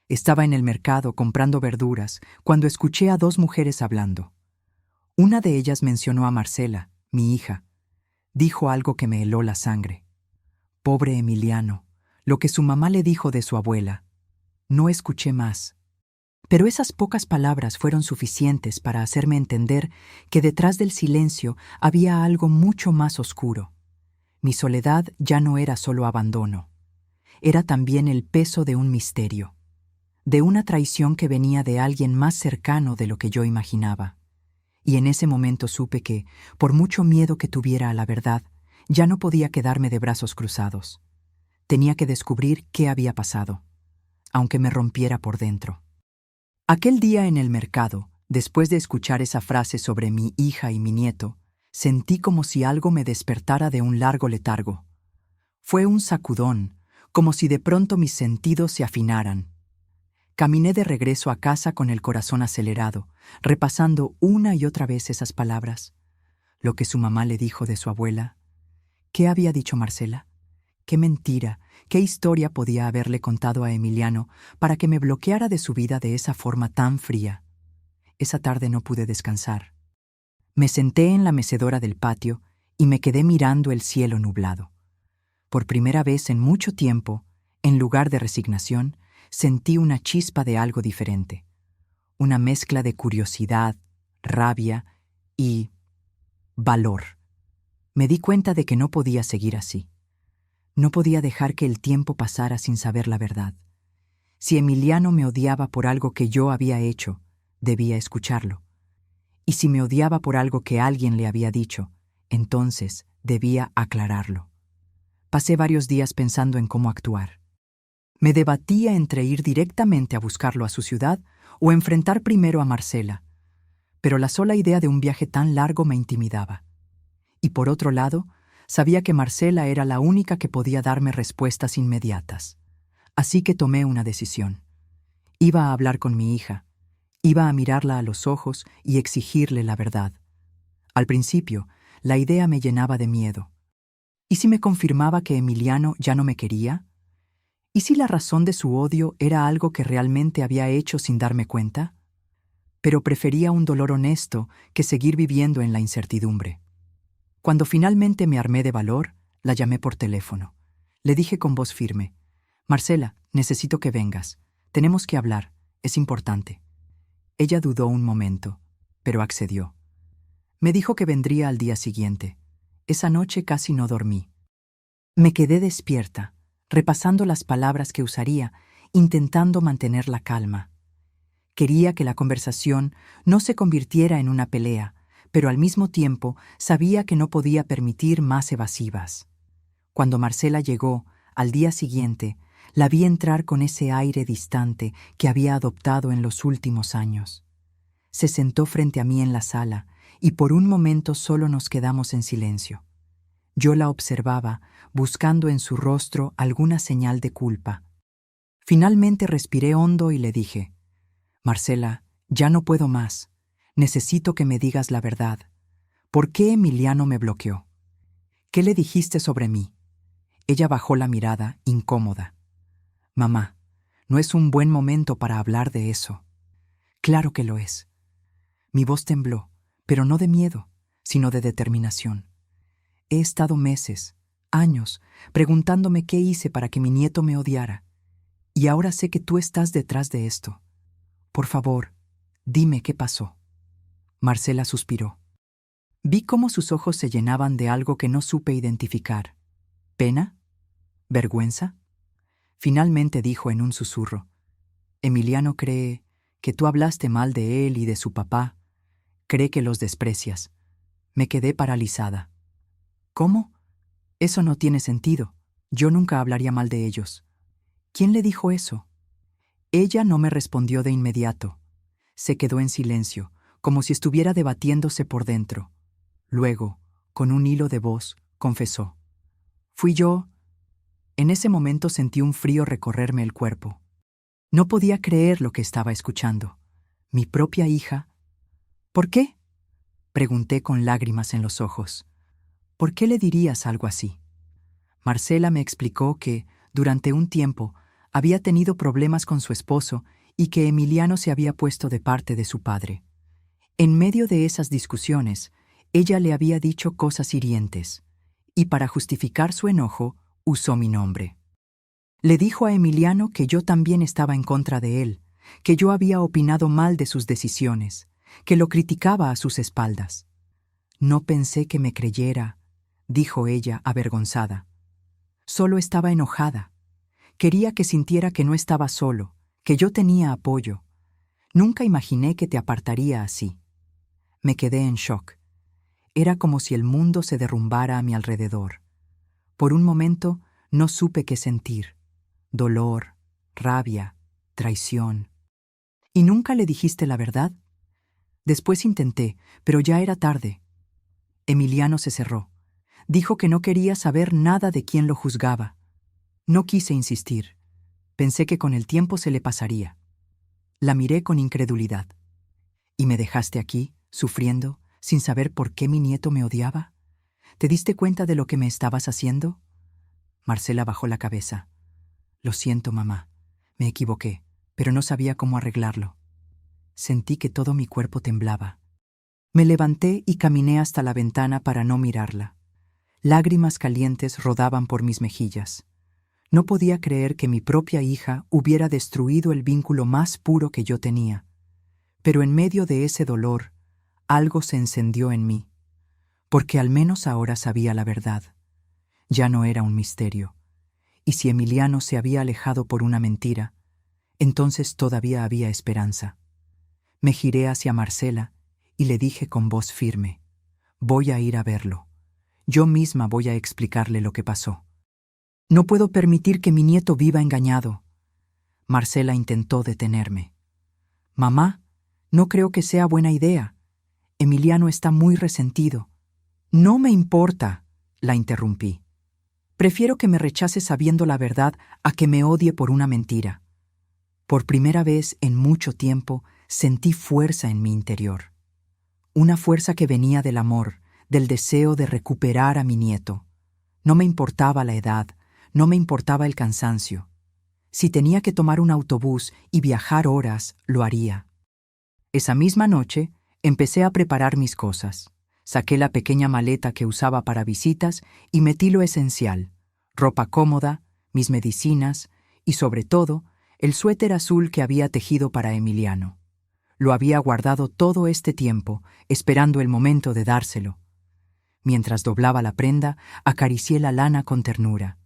Estaba en el mercado comprando verduras cuando escuché a dos mujeres hablando. Una de ellas mencionó a Marcela, mi hija. Dijo algo que me heló la sangre. Pobre Emiliano, lo que su mamá le dijo de su abuela. No escuché más. Pero esas pocas palabras fueron suficientes para hacerme entender que detrás del silencio había algo mucho más oscuro. Mi soledad ya no era solo abandono. Era también el peso de un misterio, de una traición que venía de alguien más cercano de lo que yo imaginaba. Y en ese momento supe que, por mucho miedo que tuviera a la verdad, ya no podía quedarme de brazos cruzados. Tenía que descubrir qué había pasado, aunque me rompiera por dentro. Aquel día en el mercado, después de escuchar esa frase sobre mi hija y mi nieto, sentí como si algo me despertara de un largo letargo. Fue un sacudón, como si de pronto mis sentidos se afinaran. Caminé de regreso a casa con el corazón acelerado, repasando una y otra vez esas palabras. Lo que su mamá le dijo de su abuela. ¿Qué había dicho Marcela? ¿Qué mentira, qué historia podía haberle contado a Emiliano para que me bloqueara de su vida de esa forma tan fría? Esa tarde no pude descansar. Me senté en la mecedora del patio y me quedé mirando el cielo nublado. Por primera vez en mucho tiempo, en lugar de resignación, sentí una chispa de algo diferente. Una mezcla de curiosidad, rabia y valor. Me di cuenta de que no podía seguir así. No podía dejar que el tiempo pasara sin saber la verdad. Si Emiliano me odiaba por algo que yo había hecho, debía escucharlo. Y si me odiaba por algo que alguien le había dicho, entonces debía aclararlo. Pasé varios días pensando en cómo actuar. Me debatía entre ir directamente a buscarlo a su ciudad o enfrentar primero a Marcela, pero la sola idea de un viaje tan largo me intimidaba. Y por otro lado, sabía que Marcela era la única que podía darme respuestas inmediatas. Así que tomé una decisión. Iba a hablar con mi hija, iba a mirarla a los ojos y exigirle la verdad. Al principio, la idea me llenaba de miedo. ¿Y si me confirmaba que Emiliano ya no me quería? ¿Y si la razón de su odio era algo que realmente había hecho sin darme cuenta? Pero prefería un dolor honesto que seguir viviendo en la incertidumbre. Cuando finalmente me armé de valor, la llamé por teléfono. Le dije con voz firme: «Marcela, necesito que vengas. Tenemos que hablar. Es importante». Ella dudó un momento, pero accedió. Me dijo que vendría al día siguiente. Esa noche casi no dormí. Me quedé despierta, repasando las palabras que usaría, intentando mantener la calma. Quería que la conversación no se convirtiera en una pelea, pero al mismo tiempo sabía que no podía permitir más evasivas. Cuando Marcela llegó, al día siguiente, la vi entrar con ese aire distante que había adoptado en los últimos años. Se sentó frente a mí en la sala y por un momento solo nos quedamos en silencio. Yo la observaba, buscando en su rostro alguna señal de culpa. Finalmente respiré hondo y le dije: «Marcela, ya no puedo más. Necesito que me digas la verdad. ¿Por qué Emiliano me bloqueó? ¿Qué le dijiste sobre mí?». Ella bajó la mirada, incómoda. «Mamá, no es un buen momento para hablar de eso». «Claro que lo es». Mi voz tembló, pero no de miedo, sino de determinación. He estado meses, años, preguntándome qué hice para que mi nieto me odiara. Y ahora sé que tú estás detrás de esto. Por favor, dime qué pasó». Marcela suspiró. Vi cómo sus ojos se llenaban de algo que no supe identificar. ¿Pena? ¿Vergüenza? Finalmente dijo en un susurro: «Emiliano cree que tú hablaste mal de él y de su papá. Cree que los desprecias». Me quedé paralizada. «¿Cómo? Eso no tiene sentido. Yo nunca hablaría mal de ellos». «¿Quién le dijo eso?». Ella no me respondió de inmediato. Se quedó en silencio, como si estuviera debatiéndose por dentro. Luego, con un hilo de voz, confesó: «Fui yo». En ese momento sentí un frío recorrerme el cuerpo. No podía creer lo que estaba escuchando. Mi propia hija. «¿Por qué?», pregunté con lágrimas en los ojos. «¿Por qué le dirías algo así?». Marcela me explicó que, durante un tiempo, había tenido problemas con su esposo y que Emiliano se había puesto de parte de su padre. En medio de esas discusiones, ella le había dicho cosas hirientes, y para justificar su enojo, usó mi nombre. Le dijo a Emiliano que yo también estaba en contra de él, que yo había opinado mal de sus decisiones, que lo criticaba a sus espaldas. «No pensé que me creyera», dijo ella, avergonzada. «Solo estaba enojada. Quería que sintiera que no estaba solo, que yo tenía apoyo. Nunca imaginé que te apartaría así». Me quedé en shock. Era como si el mundo se derrumbara a mi alrededor. Por un momento no supe qué sentir: dolor, rabia, traición. «¿Y nunca le dijiste la verdad?». Después intenté, pero ya era tarde. Emiliano se cerró. Dijo que no quería saber nada de quién lo juzgaba. No quise insistir. Pensé que con el tiempo se le pasaría. La miré con incredulidad. «¿Y me dejaste aquí, sufriendo, sin saber por qué mi nieto me odiaba? ¿Te diste cuenta de lo que me estabas haciendo?». Marcela bajó la cabeza. «Lo siento, mamá. Me equivoqué, pero no sabía cómo arreglarlo». Sentí que todo mi cuerpo temblaba. Me levanté y caminé hasta la ventana para no mirarla. Lágrimas calientes rodaban por mis mejillas. No podía creer que mi propia hija hubiera destruido el vínculo más puro que yo tenía. Pero en medio de ese dolor, algo se encendió en mí, porque al menos ahora sabía la verdad. Ya no era un misterio. Y si Emiliano se había alejado por una mentira, entonces todavía había esperanza. Me giré hacia Marcela y le dije con voz firme: «Voy a ir a verlo. Yo misma voy a explicarle lo que pasó. No puedo permitir que mi nieto viva engañado». Marcela intentó detenerme. «Mamá, no creo que sea buena idea. Emiliano está muy resentido». «No me importa», la interrumpí. «Prefiero que me rechace sabiendo la verdad a que me odie por una mentira». Por primera vez en mucho tiempo sentí fuerza en mi interior. Una fuerza que venía del amor, del deseo de recuperar a mi nieto. No me importaba la edad, no me importaba el cansancio. Si tenía que tomar un autobús y viajar horas, lo haría. Esa misma noche empecé a preparar mis cosas. Saqué la pequeña maleta que usaba para visitas y metí lo esencial: ropa cómoda, mis medicinas y, sobre todo, el suéter azul que había tejido para Emiliano. Lo había guardado todo este tiempo, esperando el momento de dárselo. Mientras doblaba la prenda, acaricié la lana con ternura.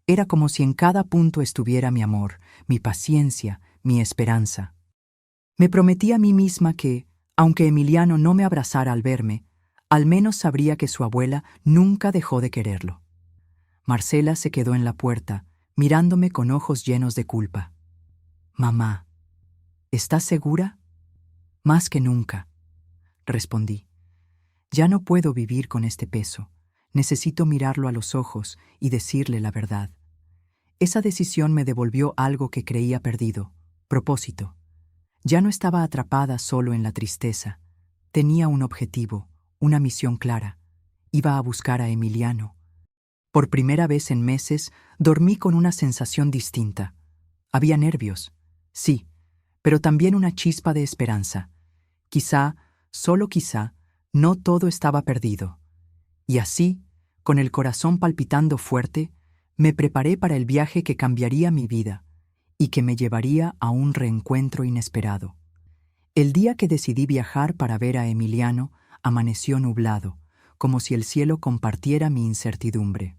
Era como si en cada punto estuviera mi amor, mi paciencia, mi esperanza. Me prometí a mí misma que, aunque Emiliano no me abrazara al verme, al menos sabría que su abuela nunca dejó de quererlo. Marcela se quedó en la puerta, mirándome con ojos llenos de culpa. «Mamá, ¿estás segura?» «Más que nunca», respondí. «Ya no puedo vivir con este peso. Necesito mirarlo a los ojos y decirle la verdad». Esa decisión me devolvió algo que creía perdido: propósito. Ya no estaba atrapada solo en la tristeza. Tenía un objetivo, una misión clara. Iba a buscar a Emiliano. Por primera vez en meses, dormí con una sensación distinta. Había nervios, sí, pero también una chispa de esperanza. Quizá, solo quizá, no todo estaba perdido. Y así, con el corazón palpitando fuerte, me preparé para el viaje que cambiaría mi vida y que me llevaría a un reencuentro inesperado. El día que decidí viajar para ver a Emiliano, amaneció nublado, como si el cielo compartiera mi incertidumbre.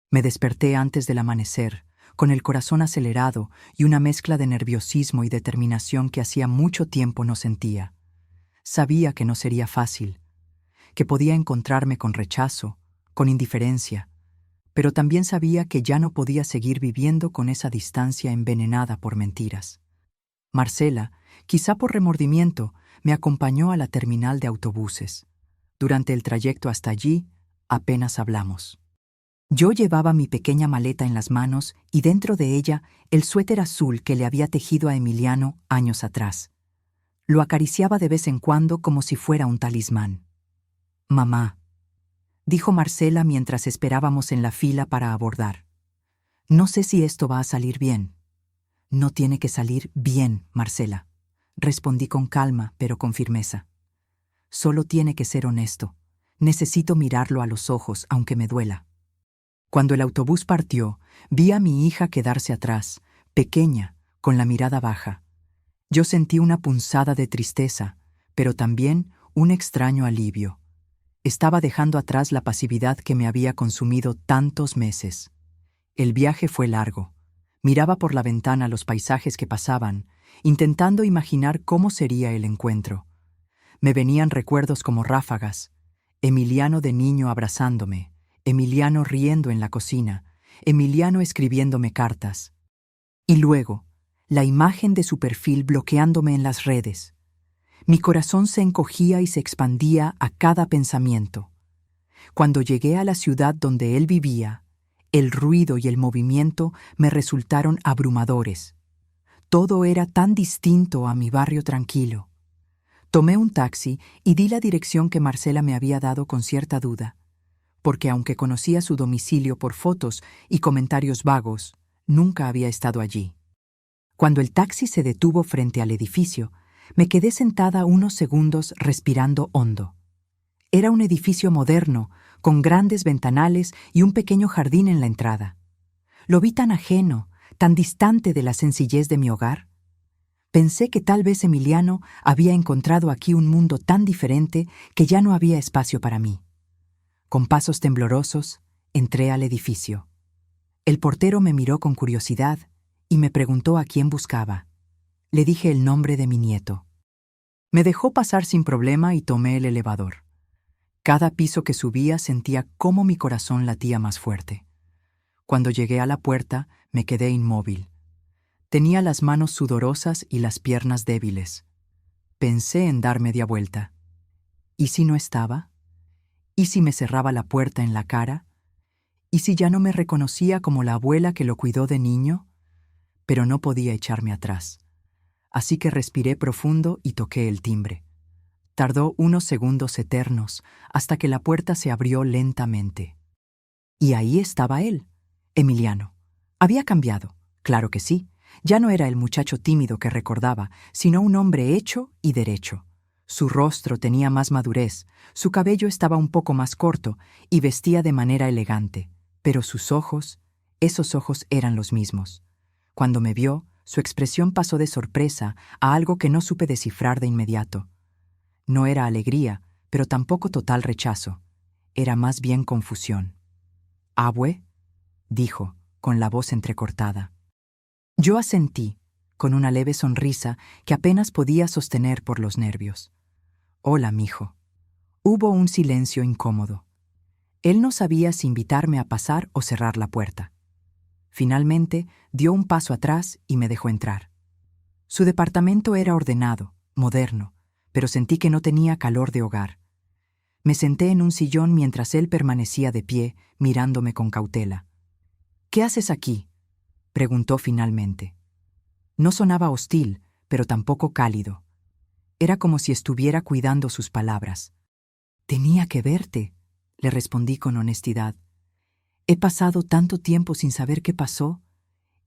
Me desperté antes del amanecer, con el corazón acelerado y una mezcla de nerviosismo y determinación que hacía mucho tiempo no sentía. Sabía que no sería fácil, que podía encontrarme con rechazo, con indiferencia, pero también sabía que ya no podía seguir viviendo con esa distancia envenenada por mentiras. Marcela, quizá por remordimiento, me acompañó a la terminal de autobuses. Durante el trayecto hasta allí, apenas hablamos. Yo llevaba mi pequeña maleta en las manos y dentro de ella el suéter azul que le había tejido a Emiliano años atrás. Lo acariciaba de vez en cuando como si fuera un talismán. «Mamá», dijo Marcela mientras esperábamos en la fila para abordar. «No sé si esto va a salir bien». «No tiene que salir bien, Marcela», respondí con calma, pero con firmeza. «Solo tiene que ser honesto. Necesito mirarlo a los ojos, aunque me duela». Cuando el autobús partió, vi a mi hija quedarse atrás, pequeña, con la mirada baja. Yo sentí una punzada de tristeza, pero también un extraño alivio. Estaba dejando atrás la pasividad que me había consumido tantos meses. El viaje fue largo. Miraba por la ventana los paisajes que pasaban, intentando imaginar cómo sería el encuentro. Me venían recuerdos como ráfagas: Emiliano de niño abrazándome, Emiliano riendo en la cocina, Emiliano escribiéndome cartas. Y luego, la imagen de su perfil bloqueándome en las redes. Mi corazón se encogía y se expandía a cada pensamiento. Cuando llegué a la ciudad donde él vivía, el ruido y el movimiento me resultaron abrumadores. Todo era tan distinto a mi barrio tranquilo. Tomé un taxi y di la dirección que Marcela me había dado con cierta duda, porque aunque conocía su domicilio por fotos y comentarios vagos, nunca había estado allí. Cuando el taxi se detuvo frente al edificio, me quedé sentada unos segundos respirando hondo. Era un edificio moderno, con grandes ventanales y un pequeño jardín en la entrada. Lo vi tan ajeno, tan distante de la sencillez de mi hogar. Pensé que tal vez Emiliano había encontrado aquí un mundo tan diferente que ya no había espacio para mí. Con pasos temblorosos, entré al edificio. El portero me miró con curiosidad y me preguntó a quién buscaba. Le dije el nombre de mi nieto. Me dejó pasar sin problema y tomé el elevador. Cada piso que subía sentía cómo mi corazón latía más fuerte. Cuando llegué a la puerta, me quedé inmóvil. Tenía las manos sudorosas y las piernas débiles. Pensé en dar media vuelta. ¿Y si no estaba? ¿Y si me cerraba la puerta en la cara? ¿Y si ya no me reconocía como la abuela que lo cuidó de niño? Pero no podía echarme atrás. Así que respiré profundo y toqué el timbre. Tardó unos segundos eternos hasta que la puerta se abrió lentamente. Y ahí estaba él, Emiliano. Había cambiado, claro que sí. Ya no era el muchacho tímido que recordaba, sino un hombre hecho y derecho. Su rostro tenía más madurez, su cabello estaba un poco más corto y vestía de manera elegante, pero sus ojos, esos ojos eran los mismos. Cuando me vio, su expresión pasó de sorpresa a algo que no supe descifrar de inmediato. No era alegría, pero tampoco total rechazo. Era más bien confusión. «¿Abue?», dijo, con la voz entrecortada. Yo asentí, con una leve sonrisa que apenas podía sostener por los nervios. «Hola, mijo». Hubo un silencio incómodo. Él no sabía si invitarme a pasar o cerrar la puerta. Finalmente, dio un paso atrás y me dejó entrar. Su departamento era ordenado, moderno, pero sentí que no tenía calor de hogar. Me senté en un sillón mientras él permanecía de pie, mirándome con cautela. «¿Qué haces aquí?», preguntó finalmente. No sonaba hostil, pero tampoco cálido. Era como si estuviera cuidando sus palabras. «Tenía que verte», le respondí con honestidad. «He pasado tanto tiempo sin saber qué pasó,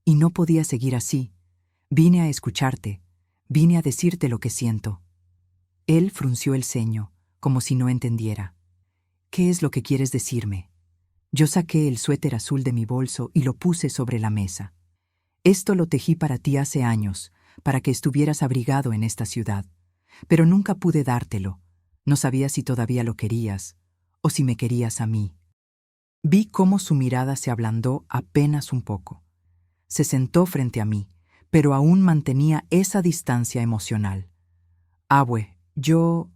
y no podía seguir así. Vine a escucharte, vine a decirte lo que siento». Él frunció el ceño, como si no entendiera. «¿Qué es lo que quieres decirme?». Yo saqué el suéter azul de mi bolso y lo puse sobre la mesa. «Esto lo tejí para ti hace años, para que estuvieras abrigado en esta ciudad. Pero nunca pude dártelo. No sabía si todavía lo querías, o si me querías a mí». Vi cómo su mirada se ablandó apenas un poco. Se sentó frente a mí, pero aún mantenía esa distancia emocional. «Abue, yo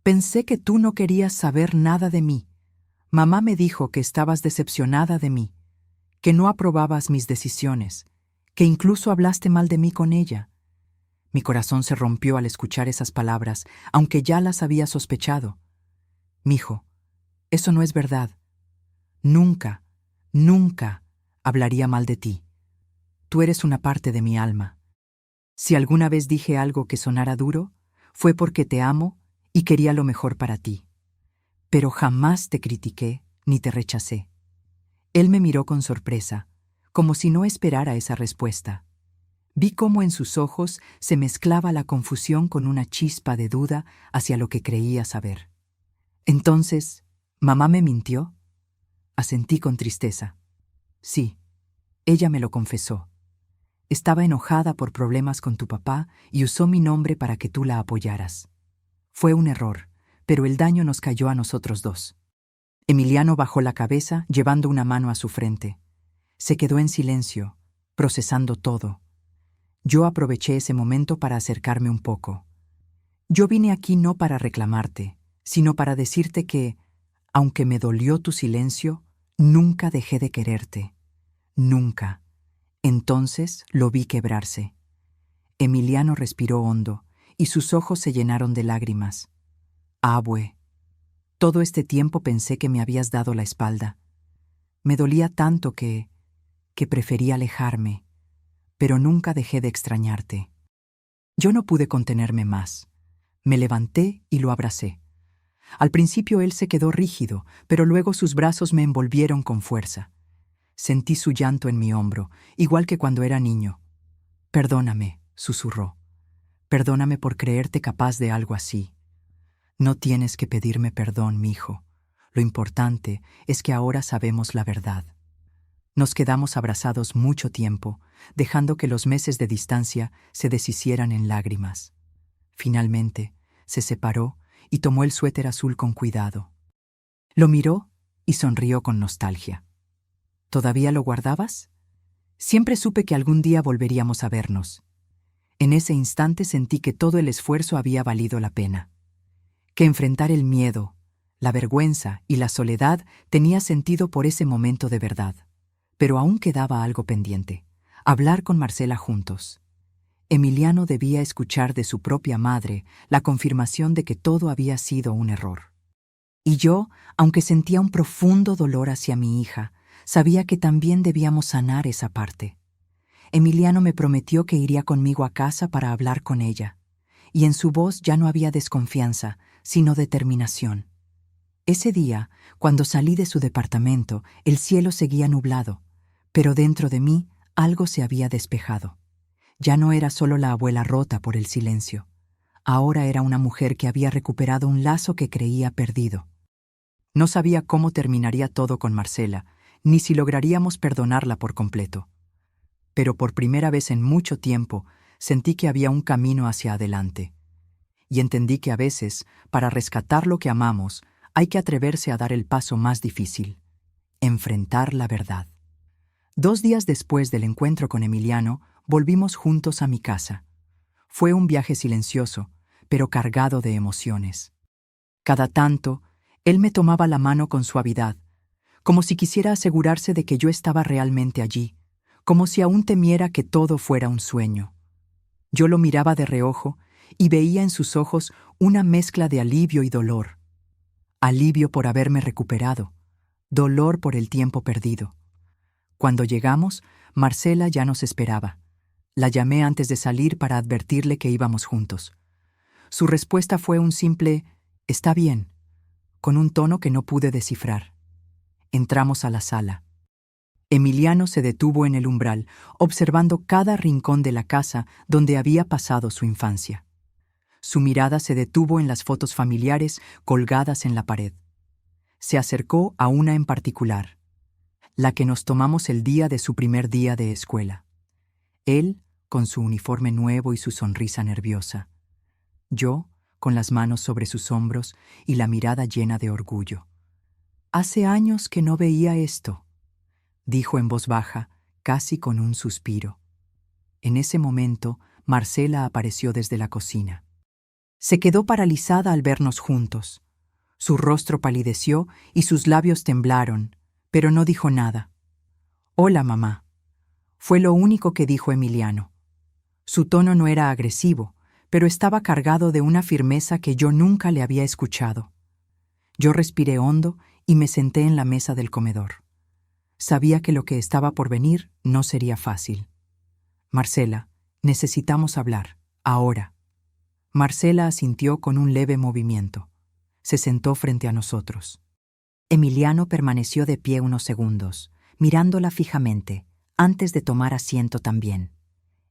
pensé que tú no querías saber nada de mí. Mamá me dijo que estabas decepcionada de mí, que no aprobabas mis decisiones, que incluso hablaste mal de mí con ella». Mi corazón se rompió al escuchar esas palabras, aunque ya las había sospechado. «Mijo, eso no es verdad. Nunca, nunca hablaría mal de ti. Tú eres una parte de mi alma. Si alguna vez dije algo que sonara duro, fue porque te amo y quería lo mejor para ti. Pero jamás te critiqué ni te rechacé». Él me miró con sorpresa, como si no esperara esa respuesta. Vi cómo en sus ojos se mezclaba la confusión con una chispa de duda hacia lo que creía saber. «Entonces, ¿mamá me mintió?». Asentí con tristeza. «Sí, ella me lo confesó. Estaba enojada por problemas con tu papá y usó mi nombre para que tú la apoyaras. Fue un error, pero el daño nos cayó a nosotros dos». Emiliano bajó la cabeza, llevando una mano a su frente. Se quedó en silencio, procesando todo. Yo aproveché ese momento para acercarme un poco. «Yo vine aquí no para reclamarte, sino para decirte que, aunque me dolió tu silencio, nunca dejé de quererte. Nunca». Entonces lo vi quebrarse. Emiliano respiró hondo, y sus ojos se llenaron de lágrimas. «Abue, todo este tiempo pensé que me habías dado la espalda. Me dolía tanto que preferí alejarme, pero nunca dejé de extrañarte». Yo no pude contenerme más. Me levanté y lo abracé. Al principio él se quedó rígido, pero luego sus brazos me envolvieron con fuerza. Sentí su llanto en mi hombro, igual que cuando era niño. «Perdóname», susurró. «Perdóname por creerte capaz de algo así. No tienes que pedirme perdón, mijo. Lo importante es que ahora sabemos la verdad». Nos quedamos abrazados mucho tiempo, dejando que los meses de distancia se deshicieran en lágrimas. Finalmente, se separó y tomó el suéter azul con cuidado. Lo miró y sonrió con nostalgia. «¿Todavía lo guardabas? Siempre supe que algún día volveríamos a vernos». En ese instante sentí que todo el esfuerzo había valido la pena. Que enfrentar el miedo, la vergüenza y la soledad tenía sentido por ese momento de verdad. Pero aún quedaba algo pendiente: hablar con Marcela juntos. Emiliano debía escuchar de su propia madre la confirmación de que todo había sido un error. Y yo, aunque sentía un profundo dolor hacia mi hija, sabía que también debíamos sanar esa parte. Emiliano me prometió que iría conmigo a casa para hablar con ella, y en su voz ya no había desconfianza, sino determinación. Ese día, cuando salí de su departamento, el cielo seguía nublado, pero dentro de mí algo se había despejado. Ya no era solo la abuela rota por el silencio. Ahora era una mujer que había recuperado un lazo que creía perdido. No sabía cómo terminaría todo con Marcela, ni si lograríamos perdonarla por completo. Pero por primera vez en mucho tiempo sentí que había un camino hacia adelante. Y entendí que a veces, para rescatar lo que amamos, hay que atreverse a dar el paso más difícil: enfrentar la verdad. 2 días después del encuentro con Emiliano, volvimos juntos a mi casa. Fue un viaje silencioso, pero cargado de emociones. Cada tanto, Él me tomaba la mano con suavidad, como si quisiera asegurarse de que yo estaba realmente allí, como si aún temiera que todo fuera un sueño. Yo lo miraba de reojo y veía en sus ojos una mezcla de alivio y dolor. Alivio por haberme recuperado, dolor por el tiempo perdido. Cuando llegamos, Marcela ya nos esperaba. La llamé antes de salir para advertirle que íbamos juntos. Su respuesta fue un simple «Está bien», con un tono que no pude descifrar. Entramos a la sala. Emiliano se detuvo en el umbral, observando cada rincón de la casa donde había pasado su infancia. Su mirada se detuvo en las fotos familiares colgadas en la pared. Se acercó a una en particular, la que nos tomamos el día de su primer día de escuela. Él, con su uniforme nuevo y su sonrisa nerviosa. Yo, con las manos sobre sus hombros y la mirada llena de orgullo. «Hace años que no veía esto», dijo en voz baja, casi con un suspiro. En ese momento, Marcela apareció desde la cocina. Se quedó paralizada al vernos juntos. Su rostro palideció y sus labios temblaron, pero no dijo nada. «Hola, mamá», fue lo único que dijo Emiliano. Su tono no era agresivo, pero estaba cargado de una firmeza que yo nunca le había escuchado. Yo respiré hondo y me senté en la mesa del comedor. Sabía que lo que estaba por venir no sería fácil. «Marcela, necesitamos hablar, ahora». Marcela asintió con un leve movimiento. Se sentó frente a nosotros. Emiliano permaneció de pie unos segundos, mirándola fijamente, antes de tomar asiento también.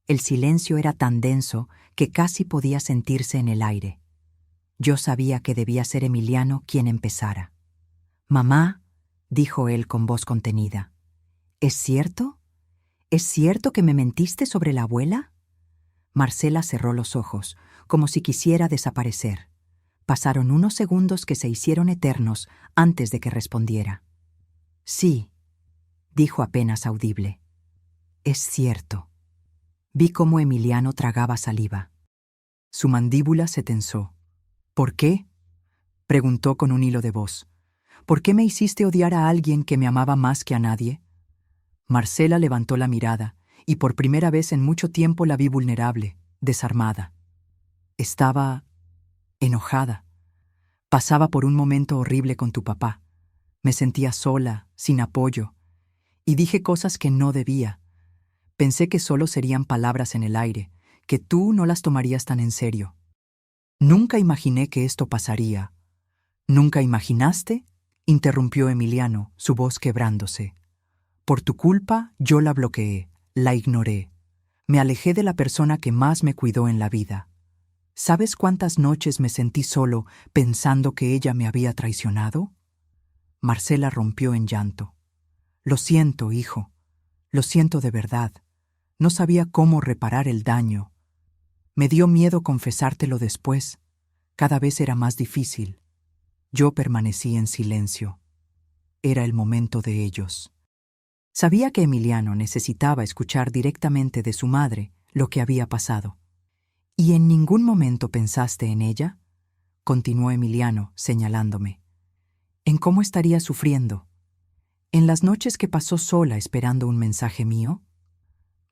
El silencio era tan denso que casi podía sentirse en el aire. Yo sabía que debía ser Emiliano quien empezara. «Mamá», dijo él con voz contenida, «¿es cierto? ¿Es cierto que me mentiste sobre la abuela?» Marcela cerró los ojos, como si quisiera desaparecer. Pasaron unos segundos que se hicieron eternos antes de que respondiera. «Sí», dijo apenas audible. «Es cierto». Vi cómo Emiliano tragaba saliva. Su mandíbula se tensó. «¿Por qué?», preguntó con un hilo de voz. «¿Por qué me hiciste odiar a alguien que me amaba más que a nadie?» Marcela levantó la mirada, y por primera vez en mucho tiempo la vi vulnerable, desarmada. Estaba enojada. Pasaba por un momento horrible con tu papá. Me sentía sola, sin apoyo, y dije cosas que no debía. Pensé que solo serían palabras en el aire, que tú no las tomarías tan en serio. Nunca imaginé que esto pasaría. ¿Nunca imaginaste?, interrumpió Emiliano, su voz quebrándose. Por tu culpa, yo la bloqueé, la ignoré. Me alejé de la persona que más me cuidó en la vida. ¿Sabes cuántas noches me sentí solo pensando que ella me había traicionado? Marcela rompió en llanto. Lo siento, hijo. Lo siento de verdad. No sabía cómo reparar el daño. Me dio miedo confesártelo después. Cada vez era más difícil. Yo permanecí en silencio. Era el momento de ellos. Sabía que Emiliano necesitaba escuchar directamente de su madre lo que había pasado. ¿Y en ningún momento pensaste en ella?, continuó Emiliano, señalándome. ¿En cómo estaría sufriendo? ¿En las noches que pasó sola esperando un mensaje mío?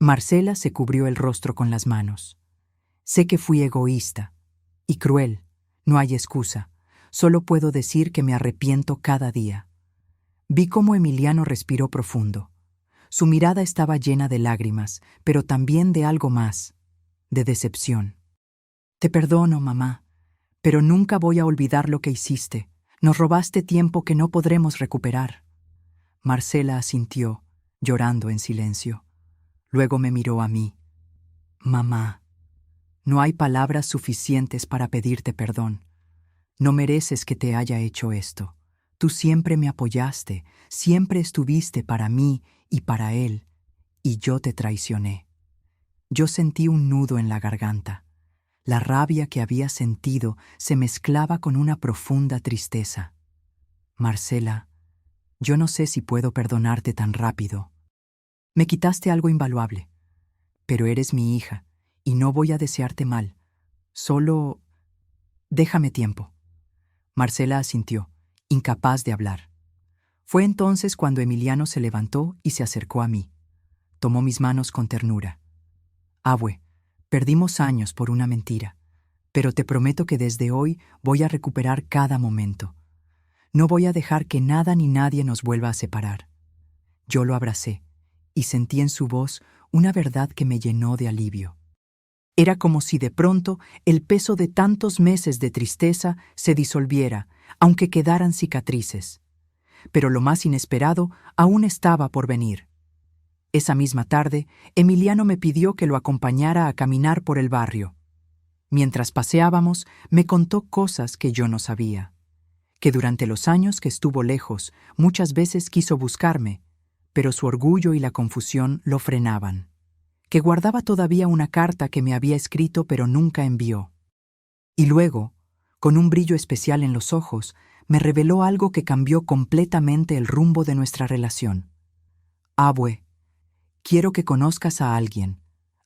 Marcela se cubrió el rostro con las manos. Sé que fui egoísta y cruel. No hay excusa. Solo puedo decir que me arrepiento cada día. Vi cómo Emiliano respiró profundo. Su mirada estaba llena de lágrimas, pero también de algo más, de decepción. Te perdono, mamá, pero nunca voy a olvidar lo que hiciste. Nos robaste tiempo que no podremos recuperar. Marcela asintió, llorando en silencio. Luego me miró a mí. Mamá, no hay palabras suficientes para pedirte perdón. No mereces que te haya hecho esto. Tú siempre me apoyaste, siempre estuviste para mí y para él, y yo te traicioné. Yo sentí un nudo en la garganta. La rabia que había sentido se mezclaba con una profunda tristeza. Marcela, yo no sé si puedo perdonarte tan rápido. Me quitaste algo invaluable, pero eres mi hija, y no voy a desearte mal. Solo déjame tiempo. Marcela asintió, incapaz de hablar. Fue entonces cuando Emiliano se levantó y se acercó a mí. Tomó mis manos con ternura. Abue, perdimos años por una mentira, pero te prometo que desde hoy voy a recuperar cada momento. No voy a dejar que nada ni nadie nos vuelva a separar. Yo lo abracé y sentí en su voz una verdad que me llenó de alivio. Era como si de pronto el peso de tantos meses de tristeza se disolviera, aunque quedaran cicatrices. Pero lo más inesperado aún estaba por venir. Esa misma tarde, Emiliano me pidió que lo acompañara a caminar por el barrio. Mientras paseábamos, me contó cosas que yo no sabía. Que durante los años que estuvo lejos, muchas veces quiso buscarme, pero su orgullo y la confusión lo frenaban. Que guardaba todavía una carta que me había escrito pero nunca envió. Y luego, con un brillo especial en los ojos, me reveló algo que cambió completamente el rumbo de nuestra relación. Abue, quiero que conozcas a alguien.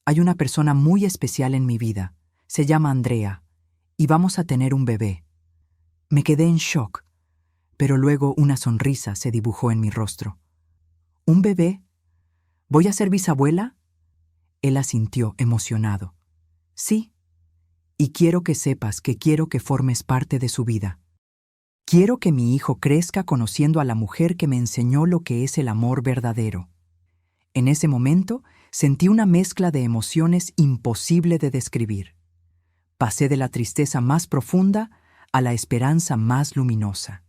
Hay una persona muy especial en mi vida. Se llama Andrea, y vamos a tener un bebé. Me quedé en shock, pero luego una sonrisa se dibujó en mi rostro. ¿Un bebé? ¿Voy a ser bisabuela? Él asintió emocionado. Sí, y quiero que sepas que quiero que formes parte de su vida. Quiero que mi hijo crezca conociendo a la mujer que me enseñó lo que es el amor verdadero. En ese momento sentí una mezcla de emociones imposible de describir. Pasé de la tristeza más profunda a la esperanza más luminosa.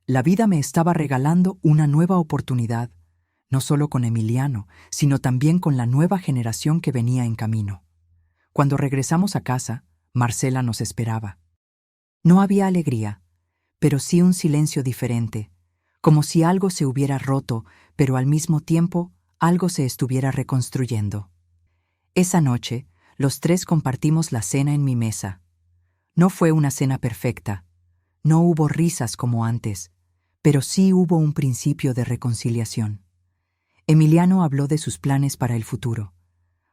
La vida me estaba regalando una nueva oportunidad, no solo con Emiliano, sino también con la nueva generación que venía en camino. Cuando regresamos a casa, Marcela nos esperaba. No había alegría, pero sí un silencio diferente, como si algo se hubiera roto, pero al mismo tiempo algo se estuviera reconstruyendo. Esa noche, los tres compartimos la cena en mi mesa. No fue una cena perfecta, no hubo risas como antes, pero sí hubo un principio de reconciliación. Emiliano habló de sus planes para el futuro.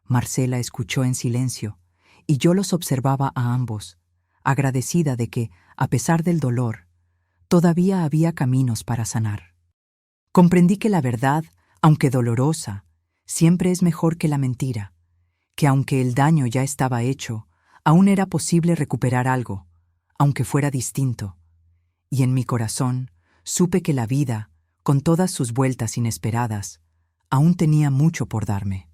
Marcela escuchó en silencio, y yo los observaba a ambos, agradecida de que, a pesar del dolor, todavía había caminos para sanar. Comprendí que la verdad, aunque dolorosa, siempre es mejor que la mentira, que aunque el daño ya estaba hecho, aún era posible recuperar algo, aunque fuera distinto. Y en mi corazón supe que la vida, con todas sus vueltas inesperadas, aún tenía mucho por darme.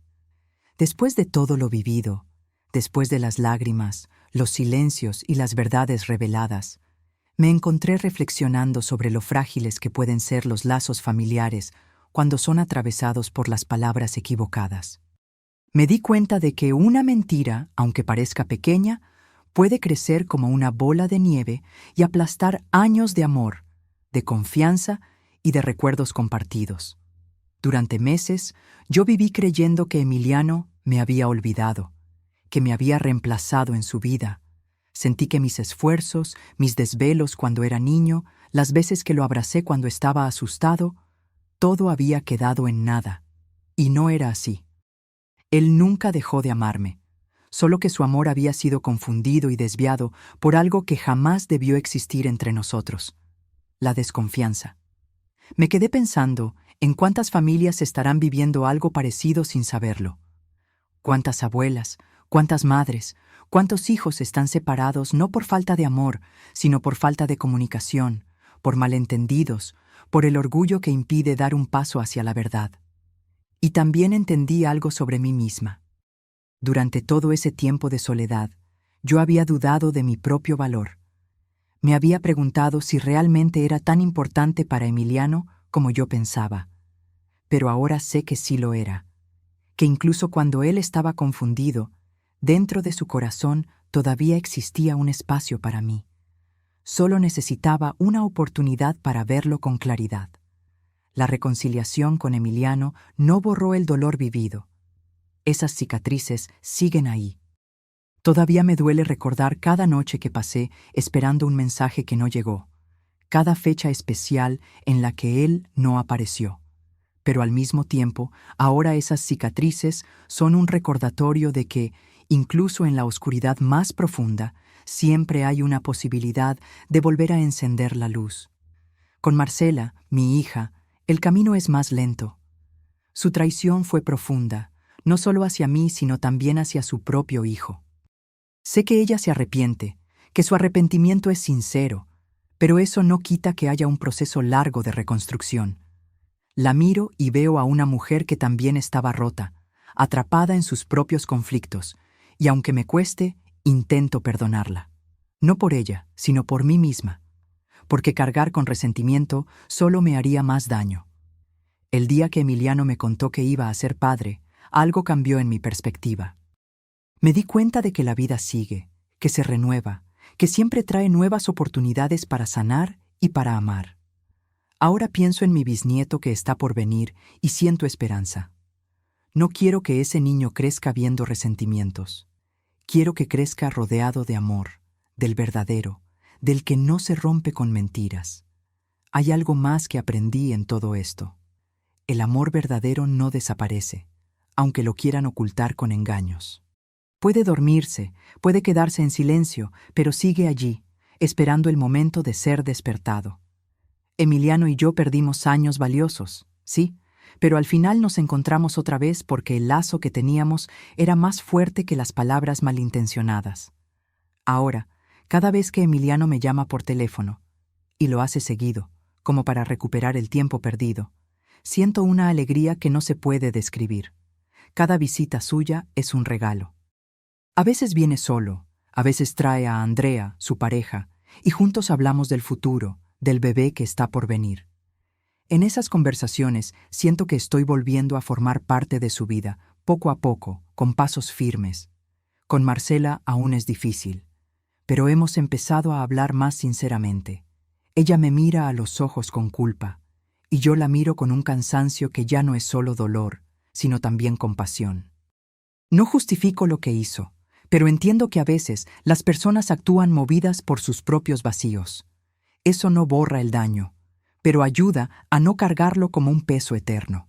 Después de todo lo vivido, después de las lágrimas, los silencios y las verdades reveladas, me encontré reflexionando sobre lo frágiles que pueden ser los lazos familiares cuando son atravesados por las palabras equivocadas. Me di cuenta de que una mentira, aunque parezca pequeña, puede crecer como una bola de nieve y aplastar años de amor, de confianza y de recuerdos compartidos. Durante meses, yo viví creyendo que Emiliano me había olvidado, que me había reemplazado en su vida. Sentí que mis esfuerzos, mis desvelos cuando era niño, las veces que lo abracé cuando estaba asustado, todo había quedado en nada. Y no era así. Él nunca dejó de amarme, solo que su amor había sido confundido y desviado por algo que jamás debió existir entre nosotros: la desconfianza. Me quedé pensando en cuántas familias estarán viviendo algo parecido sin saberlo. Cuántas abuelas, cuántas madres, cuántos hijos están separados no por falta de amor, sino por falta de comunicación, por malentendidos, por el orgullo que impide dar un paso hacia la verdad. Y también entendí algo sobre mí misma. Durante todo ese tiempo de soledad, yo había dudado de mi propio valor. Me había preguntado si realmente era tan importante para Emiliano como yo pensaba. Pero ahora sé que sí lo era, que incluso cuando él estaba confundido, dentro de su corazón todavía existía un espacio para mí. Solo necesitaba una oportunidad para verlo con claridad. La reconciliación con Emiliano no borró el dolor vivido. Esas cicatrices siguen ahí. Todavía me duele recordar cada noche que pasé esperando un mensaje que no llegó, cada fecha especial en la que él no apareció. Pero al mismo tiempo, ahora esas cicatrices son un recordatorio de que, incluso en la oscuridad más profunda, siempre hay una posibilidad de volver a encender la luz. Con Marcela, mi hija, el camino es más lento. Su traición fue profunda, no solo hacia mí, sino también hacia su propio hijo. Sé que ella se arrepiente, que su arrepentimiento es sincero, pero eso no quita que haya un proceso largo de reconstrucción. La miro y veo a una mujer que también estaba rota, atrapada en sus propios conflictos, y aunque me cueste, intento perdonarla. No por ella, sino por mí misma, porque cargar con resentimiento solo me haría más daño. El día que Emiliano me contó que iba a ser padre, algo cambió en mi perspectiva. Me di cuenta de que la vida sigue, que se renueva, que siempre trae nuevas oportunidades para sanar y para amar. Ahora pienso en mi bisnieto que está por venir y siento esperanza. No quiero que ese niño crezca viendo resentimientos. Quiero que crezca rodeado de amor, del verdadero, del que no se rompe con mentiras. Hay algo más que aprendí en todo esto. El amor verdadero no desaparece, aunque lo quieran ocultar con engaños. Puede dormirse, puede quedarse en silencio, pero sigue allí, esperando el momento de ser despertado. Emiliano y yo perdimos años valiosos, sí, pero al final nos encontramos otra vez porque el lazo que teníamos era más fuerte que las palabras malintencionadas. Ahora, cada vez que Emiliano me llama por teléfono, y lo hace seguido, como para recuperar el tiempo perdido, siento una alegría que no se puede describir. Cada visita suya es un regalo. A veces viene solo, a veces trae a Andrea, su pareja, y juntos hablamos del futuro, del bebé que está por venir. En esas conversaciones siento que estoy volviendo a formar parte de su vida, poco a poco, con pasos firmes. Con Marcela aún es difícil, pero hemos empezado a hablar más sinceramente. Ella me mira a los ojos con culpa, y yo la miro con un cansancio que ya no es solo dolor, sino también compasión. No justifico lo que hizo, pero entiendo que a veces las personas actúan movidas por sus propios vacíos. Eso no borra el daño, pero ayuda a no cargarlo como un peso eterno.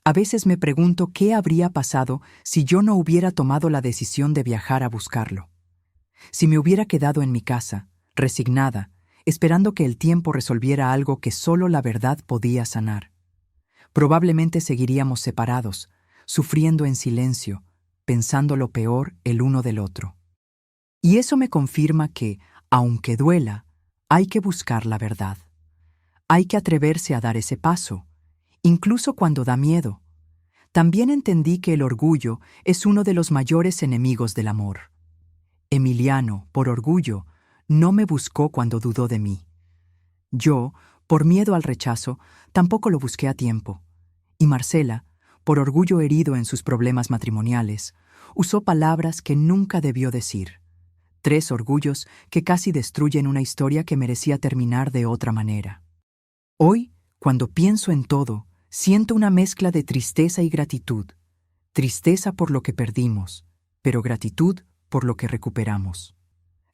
A veces me pregunto qué habría pasado si yo no hubiera tomado la decisión de viajar a buscarlo. Si me hubiera quedado en mi casa, resignada, esperando que el tiempo resolviera algo que solo la verdad podía sanar. Probablemente seguiríamos separados, sufriendo en silencio, pensando lo peor el uno del otro. Y eso me confirma que, aunque duela, hay que buscar la verdad. Hay que atreverse a dar ese paso, incluso cuando da miedo. También entendí que el orgullo es uno de los mayores enemigos del amor. Emiliano, por orgullo, no me buscó cuando dudó de mí. Yo, por miedo al rechazo, tampoco lo busqué a tiempo. Y Marcela, por orgullo herido en sus problemas matrimoniales, usó palabras que nunca debió decir. 3 orgullos que casi destruyen una historia que merecía terminar de otra manera. Hoy, cuando pienso en todo, siento una mezcla de tristeza y gratitud. Tristeza por lo que perdimos, pero gratitud por lo que recuperamos.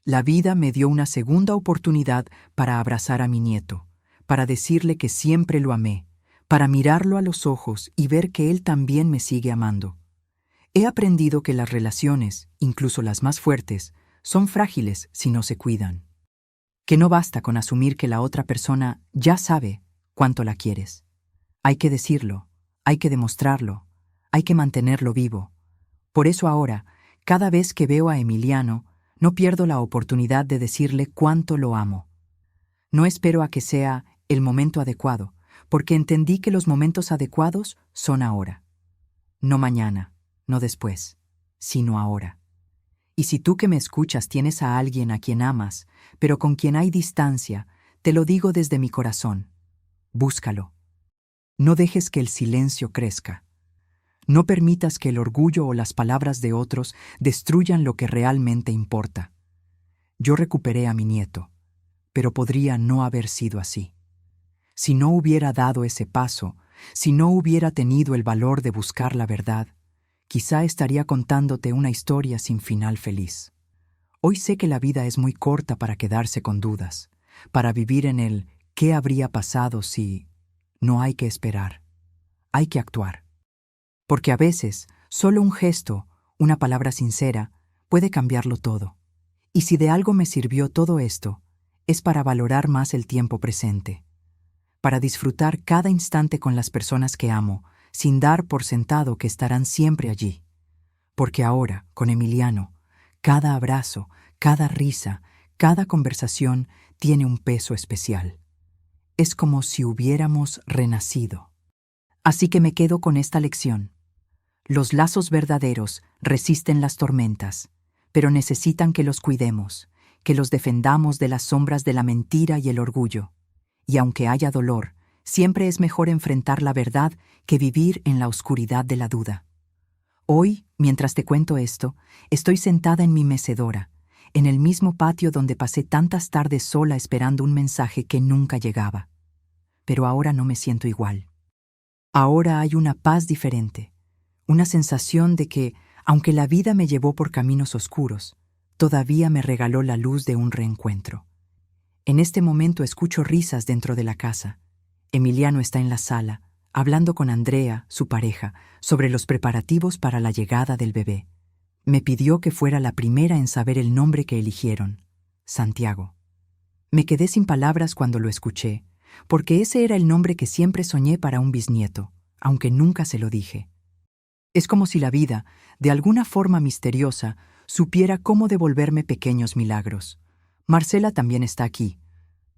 La vida me dio una segunda oportunidad para abrazar a mi nieto, para decirle que siempre lo amé, para mirarlo a los ojos y ver que él también me sigue amando. He aprendido que las relaciones, incluso las más fuertes, son frágiles si no se cuidan. Que no basta con asumir que la otra persona ya sabe cuánto la quieres. Hay que decirlo, hay que demostrarlo, hay que mantenerlo vivo. Por eso ahora, cada vez que veo a Emiliano, no pierdo la oportunidad de decirle cuánto lo amo. No espero a que sea el momento adecuado, porque entendí que los momentos adecuados son ahora. No mañana, no después, sino ahora. Y si tú que me escuchas tienes a alguien a quien amas, pero con quien hay distancia, te lo digo desde mi corazón. Búscalo. No dejes que el silencio crezca. No permitas que el orgullo o las palabras de otros destruyan lo que realmente importa. Yo recuperé a mi nieto, pero podría no haber sido así. Si no hubiera dado ese paso, si no hubiera tenido el valor de buscar la verdad, quizá estaría contándote una historia sin final feliz. Hoy sé que la vida es muy corta para quedarse con dudas, para vivir en el ¿qué habría pasado si? No hay que esperar, hay que actuar. Porque a veces, solo un gesto, una palabra sincera, puede cambiarlo todo. Y si de algo me sirvió todo esto, es para valorar más el tiempo presente. para disfrutar cada instante con las personas que amo, sin dar por sentado que estarán siempre allí. Porque ahora, con Emiliano, cada abrazo, cada risa, cada conversación tiene un peso especial. Es como si hubiéramos renacido. Así que me quedo con esta lección. Los lazos verdaderos resisten las tormentas, pero necesitan que los cuidemos, que los defendamos de las sombras de la mentira y el orgullo. Y aunque haya dolor, siempre es mejor enfrentar la verdad que vivir en la oscuridad de la duda. Hoy, mientras te cuento esto, estoy sentada en mi mecedora, en el mismo patio donde pasé tantas tardes sola esperando un mensaje que nunca llegaba. Pero ahora no me siento igual. Ahora hay una paz diferente, una sensación de que, aunque la vida me llevó por caminos oscuros, todavía me regaló la luz de un reencuentro. En este momento escucho risas dentro de la casa. Emiliano está en la sala, hablando con Andrea, su pareja, sobre los preparativos para la llegada del bebé. Me pidió que fuera la primera en saber el nombre que eligieron, Santiago. Me quedé sin palabras cuando lo escuché, porque ese era el nombre que siempre soñé para un bisnieto, aunque nunca se lo dije. Es como si la vida, de alguna forma misteriosa, supiera cómo devolverme pequeños milagros. Marcela también está aquí.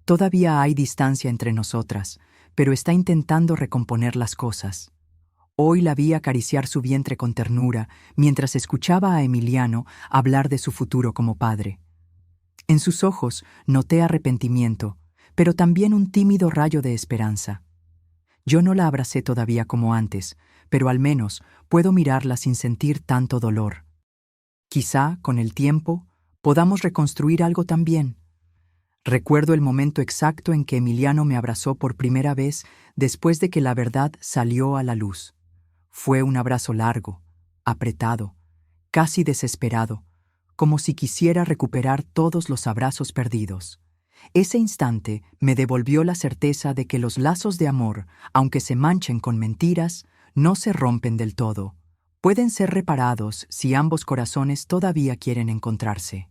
Todavía hay distancia entre nosotras, pero está intentando recomponer las cosas. Hoy la vi acariciar su vientre con ternura, mientras escuchaba a Emiliano hablar de su futuro como padre. En sus ojos noté arrepentimiento, pero también un tímido rayo de esperanza. Yo no la abracé todavía como antes, pero al menos puedo mirarla sin sentir tanto dolor. Quizá, con el tiempo, podamos reconstruir algo también. Recuerdo el momento exacto en que Emiliano me abrazó por primera vez después de que la verdad salió a la luz. Fue un abrazo largo, apretado, casi desesperado, como si quisiera recuperar todos los abrazos perdidos. Ese instante me devolvió la certeza de que los lazos de amor, aunque se manchen con mentiras, no se rompen del todo. Pueden ser reparados si ambos corazones todavía quieren encontrarse.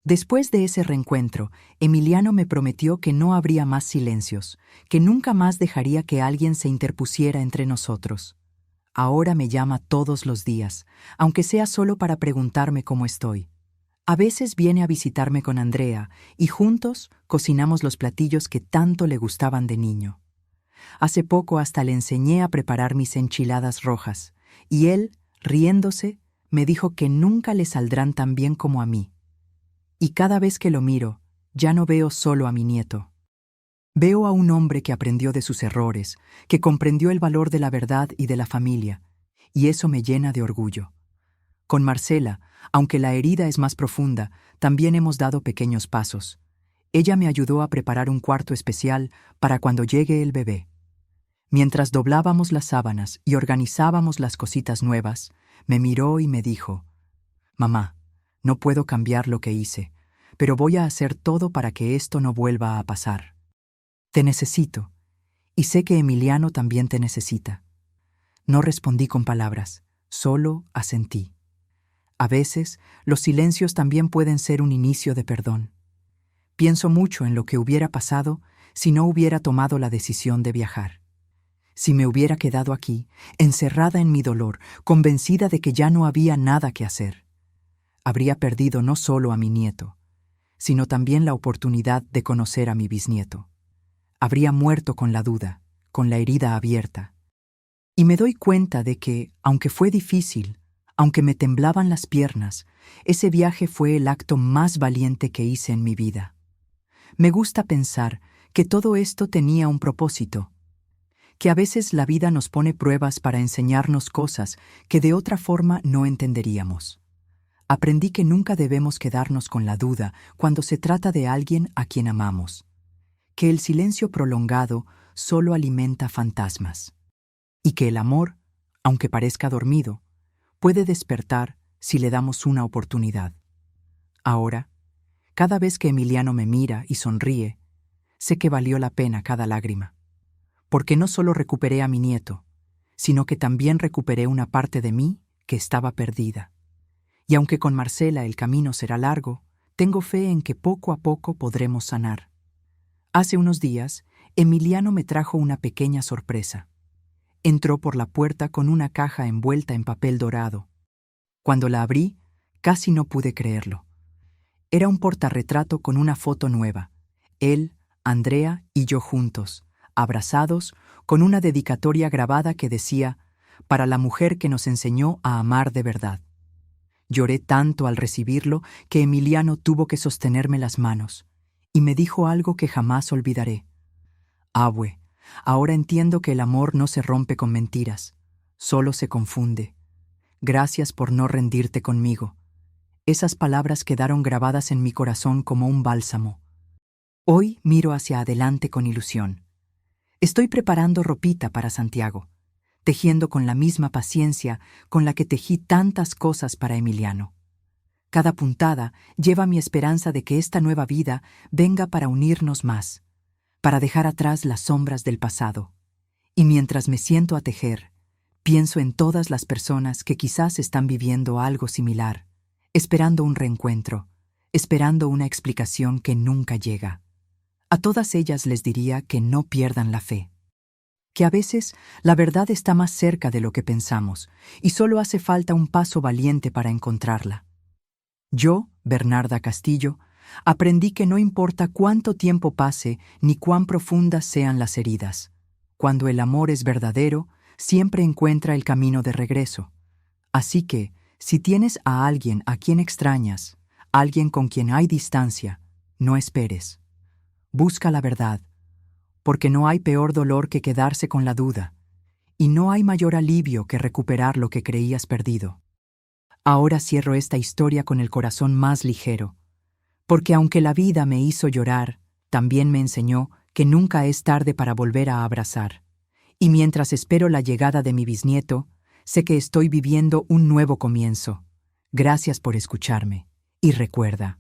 Después de ese reencuentro, Emiliano me prometió que no habría más silencios, que nunca más dejaría que alguien se interpusiera entre nosotros. Ahora me llama todos los días, aunque sea solo para preguntarme cómo estoy. A veces viene a visitarme con Andrea y juntos cocinamos los platillos que tanto le gustaban de niño. Hace poco hasta le enseñé a preparar mis enchiladas rojas, y él, riéndose, me dijo que nunca le saldrán tan bien como a mí. Y cada vez que lo miro, ya no veo solo a mi nieto. Veo a un hombre que aprendió de sus errores, que comprendió el valor de la verdad y de la familia, y eso me llena de orgullo. Con Marcela, aunque la herida es más profunda, también hemos dado pequeños pasos. Ella me ayudó a preparar un cuarto especial para cuando llegue el bebé. Mientras doblábamos las sábanas y organizábamos las cositas nuevas, me miró y me dijo: «Mamá, no puedo cambiar lo que hice, pero voy a hacer todo para que esto no vuelva a pasar. Te necesito, y sé que Emiliano también te necesita». No respondí con palabras, solo asentí. A veces, los silencios también pueden ser un inicio de perdón. Pienso mucho en lo que hubiera pasado si no hubiera tomado la decisión de viajar. Si me hubiera quedado aquí, encerrada en mi dolor, convencida de que ya no había nada que hacer, habría perdido no solo a mi nieto, sino también la oportunidad de conocer a mi bisnieto. Habría muerto con la duda, con la herida abierta. Y me doy cuenta de que, aunque fue difícil, aunque me temblaban las piernas, ese viaje fue el acto más valiente que hice en mi vida. Me gusta pensar que todo esto tenía un propósito, que a veces la vida nos pone pruebas para enseñarnos cosas que de otra forma no entenderíamos. Aprendí que nunca debemos quedarnos con la duda cuando se trata de alguien a quien amamos, que el silencio prolongado solo alimenta fantasmas, y que el amor, aunque parezca dormido, puede despertar si le damos una oportunidad. Ahora, cada vez que Emiliano me mira y sonríe, sé que valió la pena cada lágrima, porque no solo recuperé a mi nieto, sino que también recuperé una parte de mí que estaba perdida. Y aunque con Marcela el camino será largo, tengo fe en que poco a poco podremos sanar. Hace unos días, Emiliano me trajo una pequeña sorpresa. Entró por la puerta con una caja envuelta en papel dorado. Cuando la abrí, casi no pude creerlo. Era un portarretrato con una foto nueva. Él, Andrea y yo juntos, abrazados, con una dedicatoria grabada que decía: «Para la mujer que nos enseñó a amar de verdad». Lloré tanto al recibirlo que Emiliano tuvo que sostenerme las manos, y me dijo algo que jamás olvidaré. «Abue, ahora entiendo que el amor no se rompe con mentiras, solo se confunde. Gracias por no rendirte conmigo». Esas palabras quedaron grabadas en mi corazón como un bálsamo. Hoy miro hacia adelante con ilusión. Estoy preparando ropita para Santiago, tejiendo con la misma paciencia con la que tejí tantas cosas para Emiliano. Cada puntada lleva mi esperanza de que esta nueva vida venga para unirnos más, para dejar atrás las sombras del pasado. Y mientras me siento a tejer, pienso en todas las personas que quizás están viviendo algo similar, esperando un reencuentro, esperando una explicación que nunca llega. A todas ellas les diría que no pierdan la fe, que a veces la verdad está más cerca de lo que pensamos y solo hace falta un paso valiente para encontrarla. Yo, Bernarda Castillo, aprendí que no importa cuánto tiempo pase ni cuán profundas sean las heridas. Cuando el amor es verdadero, siempre encuentra el camino de regreso. Así que, si tienes a alguien a quien extrañas, alguien con quien hay distancia, no esperes. Busca la verdad, porque no hay peor dolor que quedarse con la duda, y no hay mayor alivio que recuperar lo que creías perdido. Ahora cierro esta historia con el corazón más ligero, porque aunque la vida me hizo llorar, también me enseñó que nunca es tarde para volver a abrazar. Y mientras espero la llegada de mi bisnieto, sé que estoy viviendo un nuevo comienzo. Gracias por escucharme. Y recuerda,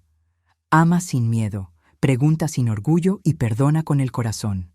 ama sin miedo, pregunta sin orgullo y perdona con el corazón.